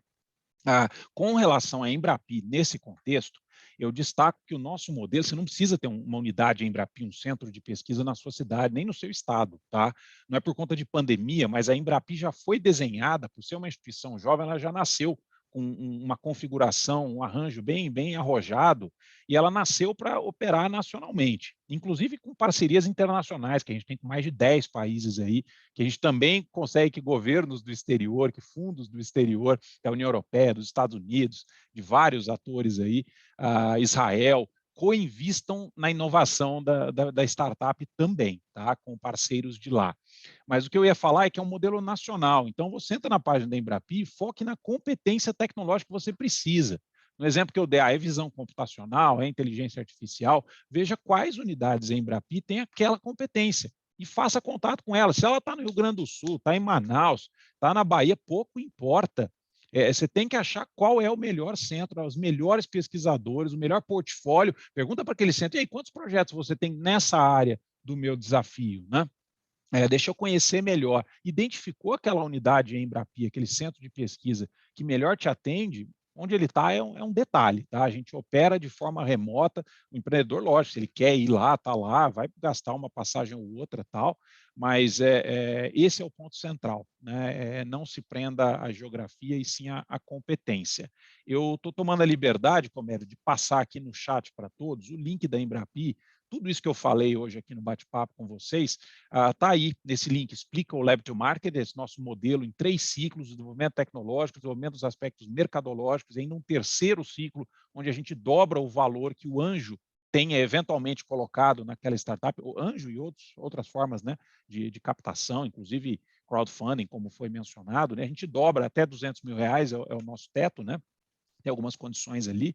S4: Com relação à Embrapi, nesse contexto, eu destaco que o nosso modelo, você não precisa ter uma unidade Embrapi, um centro de pesquisa na sua cidade, nem no seu estado, tá? Não é por conta de pandemia, mas a Embrapi já foi desenhada, por ser uma instituição jovem, ela já nasceu com uma configuração, um arranjo bem arrojado, e ela nasceu para operar nacionalmente, inclusive com parcerias internacionais, que a gente tem com mais de 10 países aí, que a gente também consegue que governos do exterior, que fundos do exterior, da União Europeia, dos Estados Unidos, de vários atores aí, Israel, coinvistam na inovação da startup também, tá? Com parceiros de lá. Mas o que eu ia falar é que é um modelo nacional. Então, você entra na página da Embrapi e foque na competência tecnológica que você precisa. No exemplo que eu dei, é visão computacional, é inteligência artificial, veja quais unidades a Embrapi tem aquela competência e faça contato com ela. Se ela está no Rio Grande do Sul, está em Manaus, está na Bahia, pouco importa. Você tem que achar qual é o melhor centro, os melhores pesquisadores, o melhor portfólio. Pergunta para aquele centro, e aí, quantos projetos você tem nessa área do meu desafio, né? Deixa eu conhecer melhor. Identificou aquela unidade em Embrapi, aquele centro de pesquisa que melhor te atende, onde ele está é um detalhe, tá? A gente opera de forma remota, o empreendedor, lógico, se ele quer ir lá, está lá, vai gastar uma passagem ou outra, tal, mas esse é o ponto central, né? Não se prenda à geografia e sim à competência. Eu estou tomando a liberdade, Comério, de passar aqui no chat para todos o link da Embrapi. Tudo isso que eu falei hoje aqui no bate-papo com vocês está aí nesse link. Explica o Lab to Market, esse nosso modelo em 3 ciclos: desenvolvimento tecnológico, desenvolvimento dos aspectos mercadológicos, e ainda um terceiro ciclo, onde a gente dobra o valor que o anjo tenha eventualmente colocado naquela startup, o anjo e outras formas, né, de captação, inclusive crowdfunding, como foi mencionado, né, a gente dobra até R$200 mil, é o nosso teto, né, tem algumas condições ali.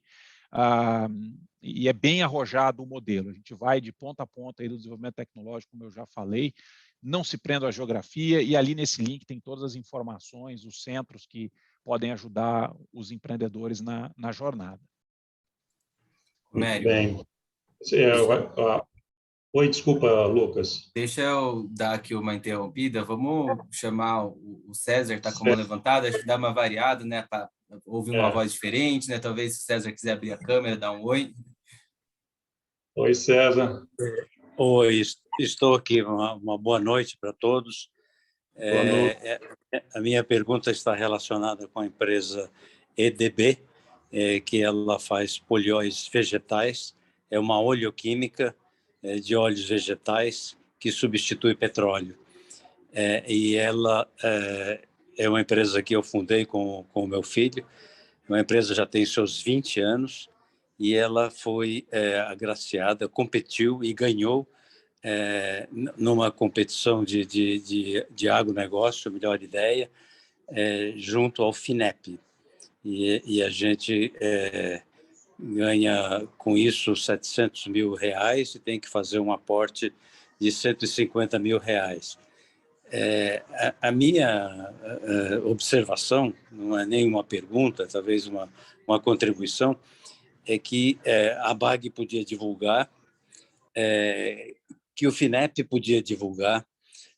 S4: E é bem arrojado o modelo. A gente vai de ponta a ponta aí do desenvolvimento tecnológico, como eu já falei, não se prenda à geografia, e ali nesse link tem todas as informações, os centros que podem ajudar os empreendedores na jornada.
S2: Muito bem. Oi, desculpa, Lucas.
S1: Deixa eu dar aqui uma interrompida. Vamos chamar o César, está com a mão levantada, acho que dá uma variada, né, para ouvir uma voz diferente, né? Talvez se o César quiser abrir a câmera, dar um oi.
S2: Oi, César.
S7: Oi, estou aqui. Uma boa noite para todos.
S2: Boa noite.
S7: A minha pergunta está relacionada com a empresa EDB, que ela faz polióis vegetais. É uma oleoquímica de óleos vegetais que substitui petróleo. E ela é uma empresa que eu fundei com o meu filho. Uma empresa já tem seus 20 anos e ela foi agraciada, competiu e ganhou numa competição de agronegócio, melhor ideia, junto ao FINEP. E a gente ganha com isso R$700 mil e tem que fazer um aporte de R$150 mil. A minha observação, não é nenhuma pergunta, talvez uma contribuição, é que a BAG podia divulgar, que o FINEP podia divulgar,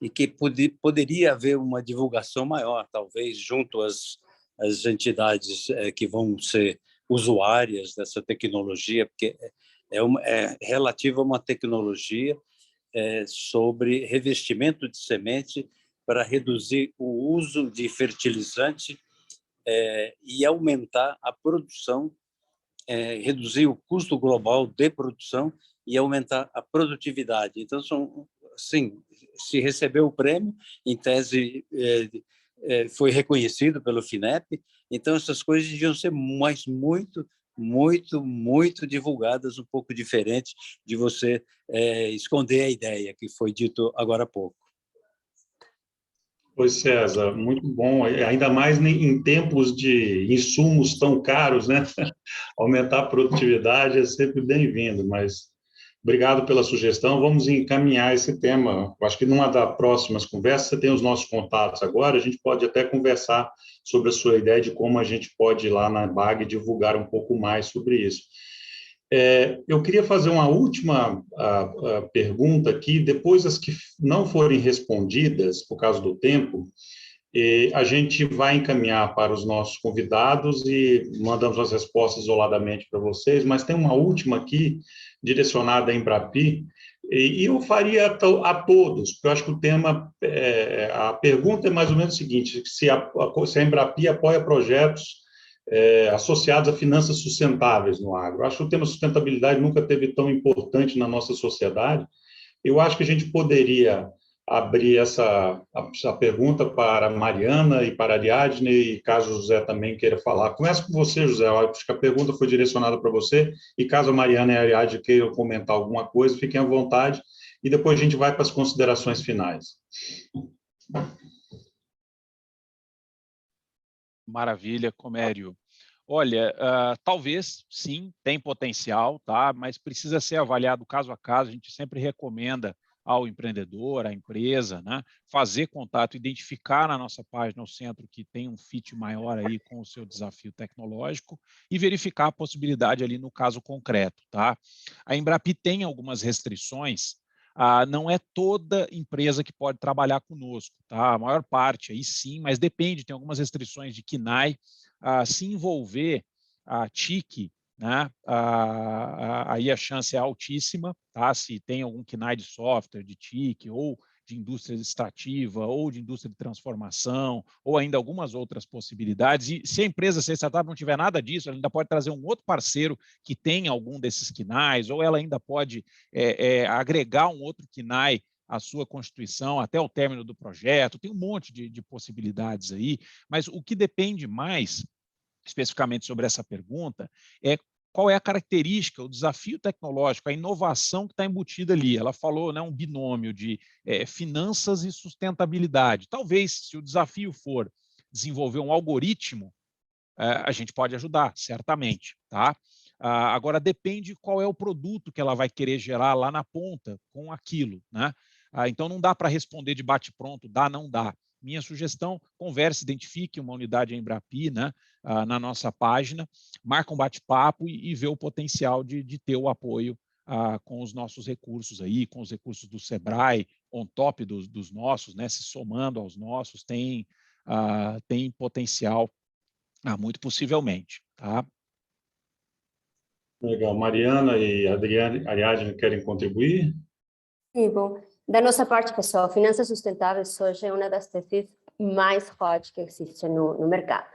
S7: e que poderia haver uma divulgação maior, talvez, junto às entidades que vão ser usuárias dessa tecnologia, porque é relativa a uma tecnologia sobre revestimento de semente para reduzir o uso de fertilizante e aumentar a produção, reduzir o custo global de produção e aumentar a produtividade. Então, sim, se recebeu o prêmio, em tese foi reconhecido pelo FINEP, então essas coisas deviam ser mais muito divulgadas, um pouco diferente de você esconder a ideia, que foi dito agora há pouco.
S2: Pois, César, muito bom, ainda mais em tempos de insumos tão caros, né? Aumentar a produtividade é sempre bem-vindo, mas obrigado pela sugestão. Vamos encaminhar esse tema. Eu acho que numa das próximas conversas, você tem os nossos contatos agora, a gente pode até conversar sobre a sua ideia de como a gente pode ir lá na BAG divulgar um pouco mais sobre isso. Eu queria fazer uma última pergunta aqui, depois as que não forem respondidas, por causa do tempo, a gente vai encaminhar para os nossos convidados e mandamos as respostas isoladamente para vocês, mas tem uma última aqui, direcionada à Embrapi, e eu faria a todos, porque eu acho que o tema, a pergunta é mais ou menos o seguinte, se a Embrapi apoia projetos associados a finanças sustentáveis no agro. Eu acho que o tema sustentabilidade nunca teve tão importante na nossa sociedade. Eu acho que a gente poderia abrir essa pergunta para a Mariana e para a Ariadne, e caso o José também queira falar. Começa com você, José. Eu acho que a pergunta foi direcionada para você, e caso a Mariana e a Ariadne queiram comentar alguma coisa, fiquem à vontade, e depois a gente vai para as considerações finais.
S4: Maravilha, Comério. Olha, talvez, sim, tem potencial, tá? Mas precisa ser avaliado caso a caso. A gente sempre recomenda ao empreendedor, à empresa, né? Fazer contato, identificar na nossa página o centro que tem um fit maior aí com o seu desafio tecnológico e verificar a possibilidade ali no caso concreto, tá? A Embrapi tem algumas restrições. Não é toda empresa que pode trabalhar conosco, tá? A maior parte aí sim, mas depende, tem algumas restrições de KNAI. Se envolver a TIC, né? Aí a chance é altíssima, tá? Se tem algum KNAI de software, de TIC, ou de indústria extrativa, ou de indústria de transformação, ou ainda algumas outras possibilidades. E se a empresa, se a startup não tiver nada disso, ela ainda pode trazer um outro parceiro que tenha algum desses KNAIs, ou ela ainda pode agregar um outro KNAI à sua constituição até o término do projeto. Tem um monte de possibilidades aí, mas o que depende mais, especificamente sobre essa pergunta, é qual é a característica, o desafio tecnológico, a inovação que está embutida ali. Ela falou, né, um binômio de finanças e sustentabilidade. Talvez, se o desafio for desenvolver um algoritmo, a gente pode ajudar, certamente, tá? Agora, depende qual é o produto que ela vai querer gerar lá na ponta com aquilo, né? Então, não dá para responder de bate-pronto, dá, não dá. Minha sugestão, converse, identifique uma unidade Embrapi, né, na nossa página, marca um bate-papo e vê o potencial de ter o apoio com os nossos recursos aí, com os recursos do Sebrae, on top dos nossos, né, se somando aos nossos, tem potencial, muito possivelmente, tá?
S2: Legal. Mariana e Ariadne querem contribuir?
S6: Sim, bom. Da nossa parte, pessoal, finanças sustentáveis hoje é uma das teses mais hot que existe no mercado.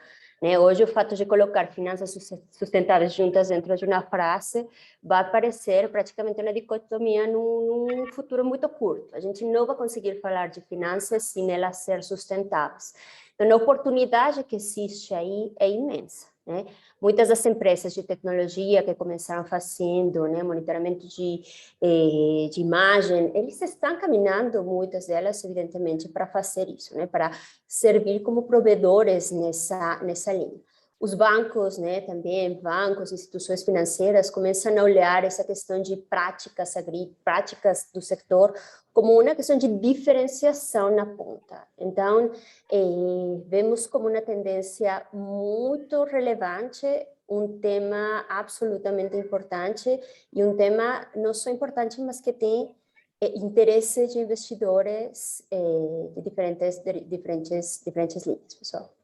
S6: Né? Hoje, o fato de colocar finanças sustentáveis juntas dentro de uma frase vai parecer praticamente uma dicotomia num futuro muito curto. A gente não vai conseguir falar de finanças sem elas ser sustentáveis. Então, a oportunidade que existe aí é imensa. Né? Muitas das empresas de tecnologia que começaram fazendo, né, monitoramento de imagem, eles estão caminhando, muitas delas, evidentemente, para fazer isso, né, para servir como provedores nessa linha. Os bancos, né, também bancos, instituições financeiras começam a olhar essa questão de práticas do setor como uma questão de diferenciação na ponta. Então, vemos como uma tendência muito relevante, um tema absolutamente importante e um tema não só importante, mas que tem interesse de investidores de diferentes linhas, pessoal.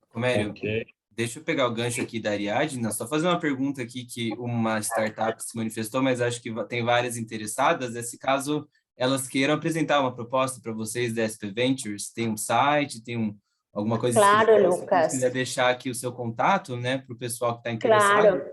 S1: Comério,
S2: Okay.
S1: Deixa eu pegar o gancho aqui da Ariadne, só fazer uma pergunta aqui que uma startup se manifestou, mas acho que tem várias interessadas, se caso elas queiram apresentar uma proposta para vocês da SP Ventures, tem um site, tem alguma coisa
S6: Claro,
S1: Lucas. Se
S6: Lucas.
S1: quiser deixar aqui o seu contato, né, para o pessoal que está interessado.
S6: Claro.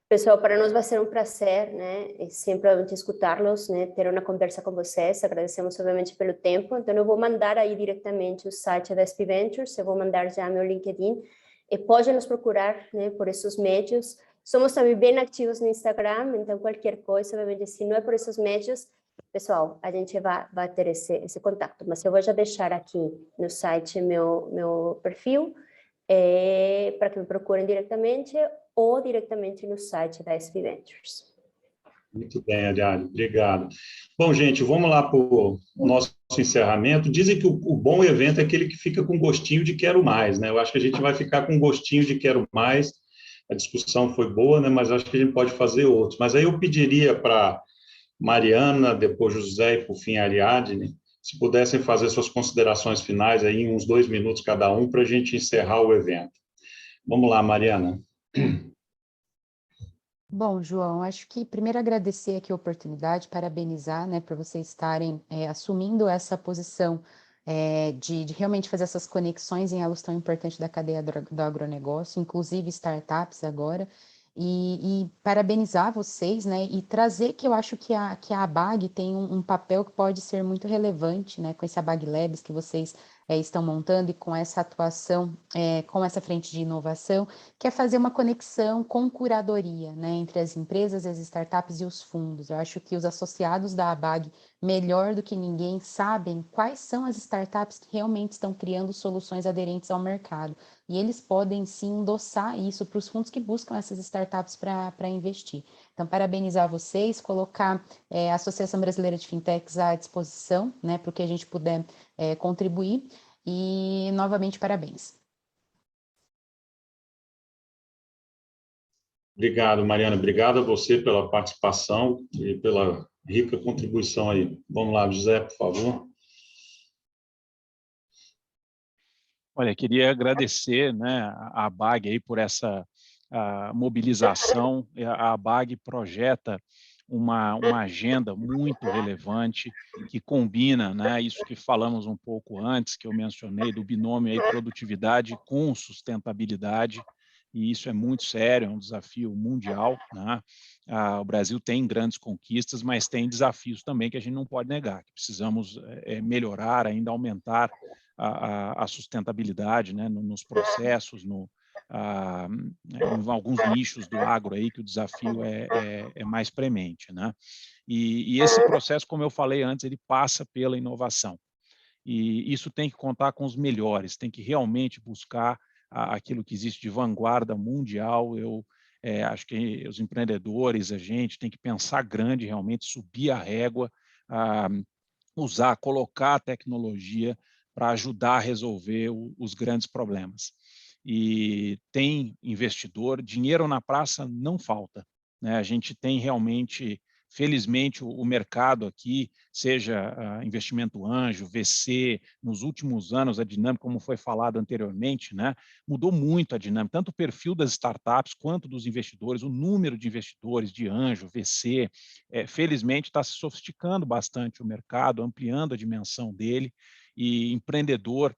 S6: Pessoal, para nós vai ser um prazer, né, sempre escutá-los, né, ter uma conversa com vocês. Agradecemos, obviamente, pelo tempo. Então, eu vou mandar aí diretamente o site da SP Ventures, eu vou mandar já meu LinkedIn. E pode nos procurar, né, por esses meios. Somos também bem ativos no Instagram, então qualquer coisa, obviamente, se não é por esses meios, pessoal, a gente vai ter esse contato, mas eu vou já deixar aqui no site meu perfil, para que me procurem diretamente ou diretamente no site da SP Ventures.
S2: Muito bem, Ariadne, obrigado. Bom, gente, vamos lá para o nosso encerramento. Dizem que o bom evento é aquele que fica com gostinho de quero mais, né? Eu acho que a gente vai ficar com gostinho de quero mais. A discussão foi boa, né? Mas acho que a gente pode fazer outros. Mas aí eu pediria para Mariana, depois José e, por fim, Ariadne, se pudessem fazer suas considerações finais aí em uns 2 minutos cada um para a gente encerrar o evento. Vamos lá, Mariana.
S5: Bom, João, acho que primeiro agradecer aqui a oportunidade, parabenizar, né, por vocês estarem assumindo essa posição de realmente fazer essas conexões em elos tão importantes da cadeia do agronegócio, inclusive startups agora, e parabenizar vocês, né, e trazer que eu acho que a ABAG tem um papel que pode ser muito relevante, né, com esse ABAG Labs que vocês estão montando e com essa atuação, com essa frente de inovação, que é fazer uma conexão com curadoria, né, entre as empresas, as startups e os fundos. Eu acho que os associados da ABAG, melhor do que ninguém, sabem quais são as startups que realmente estão criando soluções aderentes ao mercado. E eles podem, sim, endossar isso para os fundos que buscam essas startups para investir. Então, parabenizar vocês, colocar a Associação Brasileira de Fintechs à disposição, né, para o que a gente puder contribuir. E, novamente, parabéns.
S2: Obrigado, Mariana. Obrigado a você pela participação e pela rica contribuição aí. Vamos lá, José, por favor.
S4: Olha, queria agradecer, né, a ABAG aí por essa mobilização. A ABAG projeta uma agenda muito relevante que combina, né, isso que falamos um pouco antes, que eu mencionei, do binômio aí produtividade com sustentabilidade, e isso é muito sério, é um desafio mundial, né? O Brasil tem grandes conquistas, mas tem desafios também que a gente não pode negar, que precisamos melhorar, ainda aumentar a sustentabilidade, né, nos processos, em alguns nichos do agro aí que o desafio é mais premente, né? E esse processo, como eu falei antes, ele passa pela inovação. E isso tem que contar com os melhores, tem que realmente buscar aquilo que existe de vanguarda mundial. Eu acho que os empreendedores, a gente tem que pensar grande, realmente subir a régua, colocar a tecnologia para ajudar a resolver os grandes problemas. E tem investidor, dinheiro na praça não falta, né? A gente tem realmente, felizmente, o mercado aqui, seja investimento anjo, VC, nos últimos anos a dinâmica, como foi falado anteriormente, né, mudou muito a dinâmica, tanto o perfil das startups quanto dos investidores, o número de investidores, de anjo, VC, felizmente está se sofisticando bastante o mercado, ampliando a dimensão dele, e empreendedor,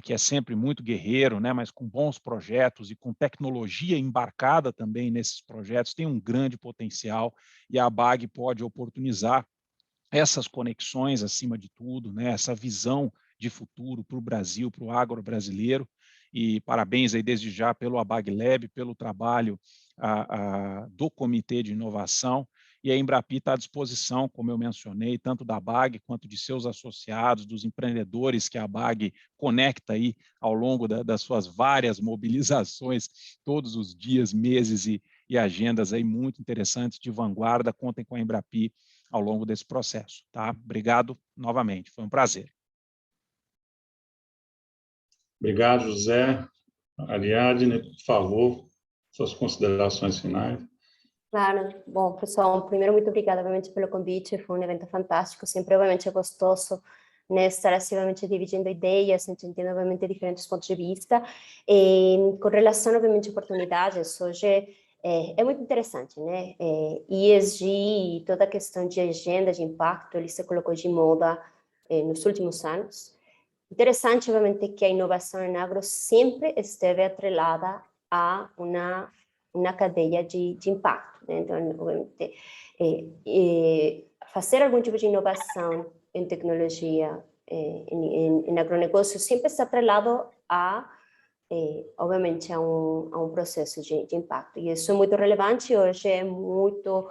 S4: que é sempre muito guerreiro, né, mas com bons projetos e com tecnologia embarcada também nesses projetos, tem um grande potencial, e a ABAG pode oportunizar essas conexões acima de tudo, né, essa visão de futuro para o Brasil, para o agro brasileiro, e parabéns aí desde já pelo ABAG Lab, pelo trabalho do Comitê de Inovação, e a Embrapi está à disposição, como eu mencionei, tanto da ABAG quanto de seus associados, dos empreendedores que a ABAG conecta aí ao longo das suas várias mobilizações, todos os dias, meses e agendas aí muito interessantes de vanguarda. Contem com a Embrapi ao longo desse processo, tá? Obrigado novamente, foi um prazer.
S2: Obrigado, José. Ariadne, por favor, suas considerações finais.
S6: Claro, bom, pessoal, primeiro, muito obrigada, obviamente, pelo convite, foi um evento fantástico, sempre, obviamente, é gostoso, né, estar ativamente dividindo ideias, entendendo, obviamente, diferentes pontos de vista, e com relação, obviamente, a oportunidades, hoje é muito interessante, né, ESG, toda a questão de agenda de impacto, ele se colocou de moda nos últimos anos. Interessante, obviamente, que a inovação em agro sempre esteve atrelada a uma cadeia de impacto, né? Então, obviamente, fazer algum tipo de inovação em tecnologia, em agronegócio, sempre está atrelado a obviamente, a um processo de impacto. E isso é muito relevante, hoje é muito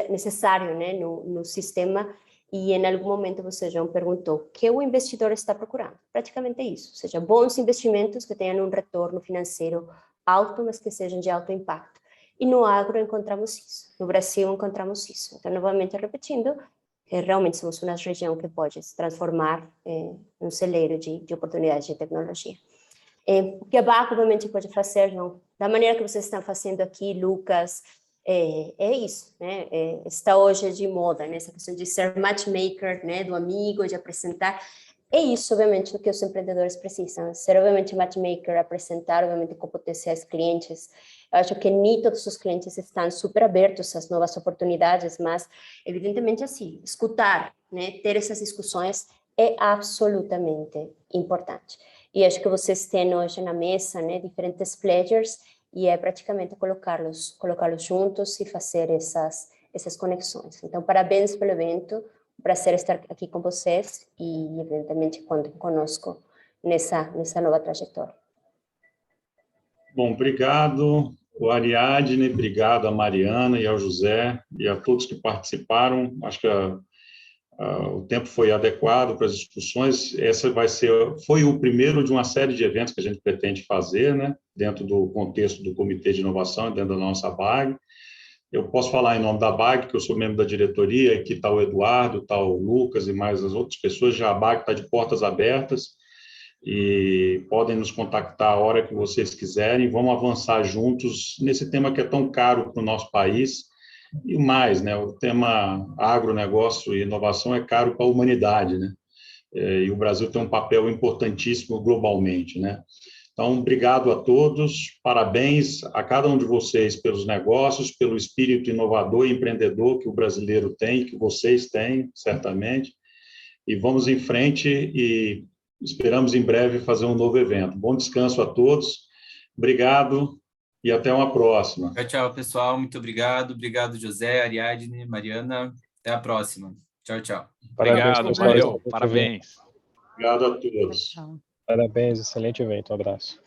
S6: necessário, né, no sistema. E em algum momento você já me perguntou o que o investidor está procurando. Praticamente é isso, ou seja, bons investimentos que tenham um retorno financeiro alto, mas que sejam de alto impacto. E no agro encontramos isso, no Brasil encontramos isso. Então, novamente repetindo, realmente somos uma região que pode se transformar em um celeiro de oportunidades de tecnologia. O que a BAC, obviamente, pode fazer, não, da maneira que vocês estão fazendo aqui, Lucas, é isso, né? Está hoje de moda, né? Essa questão de ser matchmaker, né? Do amigo, de apresentar. É isso, obviamente, o que os empreendedores precisam. Ser, obviamente, matchmaker, apresentar, obviamente, com potenciais clientes. Eu acho que nem todos os clientes estão super abertos às novas oportunidades, mas, evidentemente, assim, escutar, né? Ter essas discussões é absolutamente importante. E acho que vocês têm hoje na mesa, né? Diferentes players, e é praticamente colocá-los juntos e fazer essas conexões. Então, parabéns pelo evento, um prazer estar aqui com vocês e, evidentemente, contem conosco nessa nova trajetória.
S2: Bom, obrigado, o Ariadne, obrigado a Mariana e ao José e a todos que participaram. Acho que o tempo foi adequado para as discussões. Foi o primeiro de uma série de eventos que a gente pretende fazer, né, dentro do contexto do Comitê de Inovação e dentro da nossa BAG. Eu posso falar em nome da BAG, que eu sou membro da diretoria, aqui está o Eduardo, está o Lucas e mais as outras pessoas. Já a BAG está de portas abertas e podem nos contactar a hora que vocês quiserem. Vamos avançar juntos nesse tema que é tão caro para o nosso país. E mais, né, o tema agronegócio e inovação é caro para a humanidade, né? E o Brasil tem um papel importantíssimo globalmente, né? Então, obrigado a todos, parabéns a cada um de vocês pelos negócios, pelo espírito inovador e empreendedor que o brasileiro tem, que vocês têm, certamente. E vamos em frente e esperamos em breve fazer um novo evento. Bom descanso a todos, obrigado. E até uma próxima.
S1: Tchau, tchau, pessoal. Muito obrigado. Obrigado, José, Ariadne, Mariana. Até a próxima. Tchau, tchau.
S4: Obrigado, valeu. Parabéns.
S2: Obrigado a todos.
S5: Tchau.
S8: Parabéns, excelente evento. Um abraço.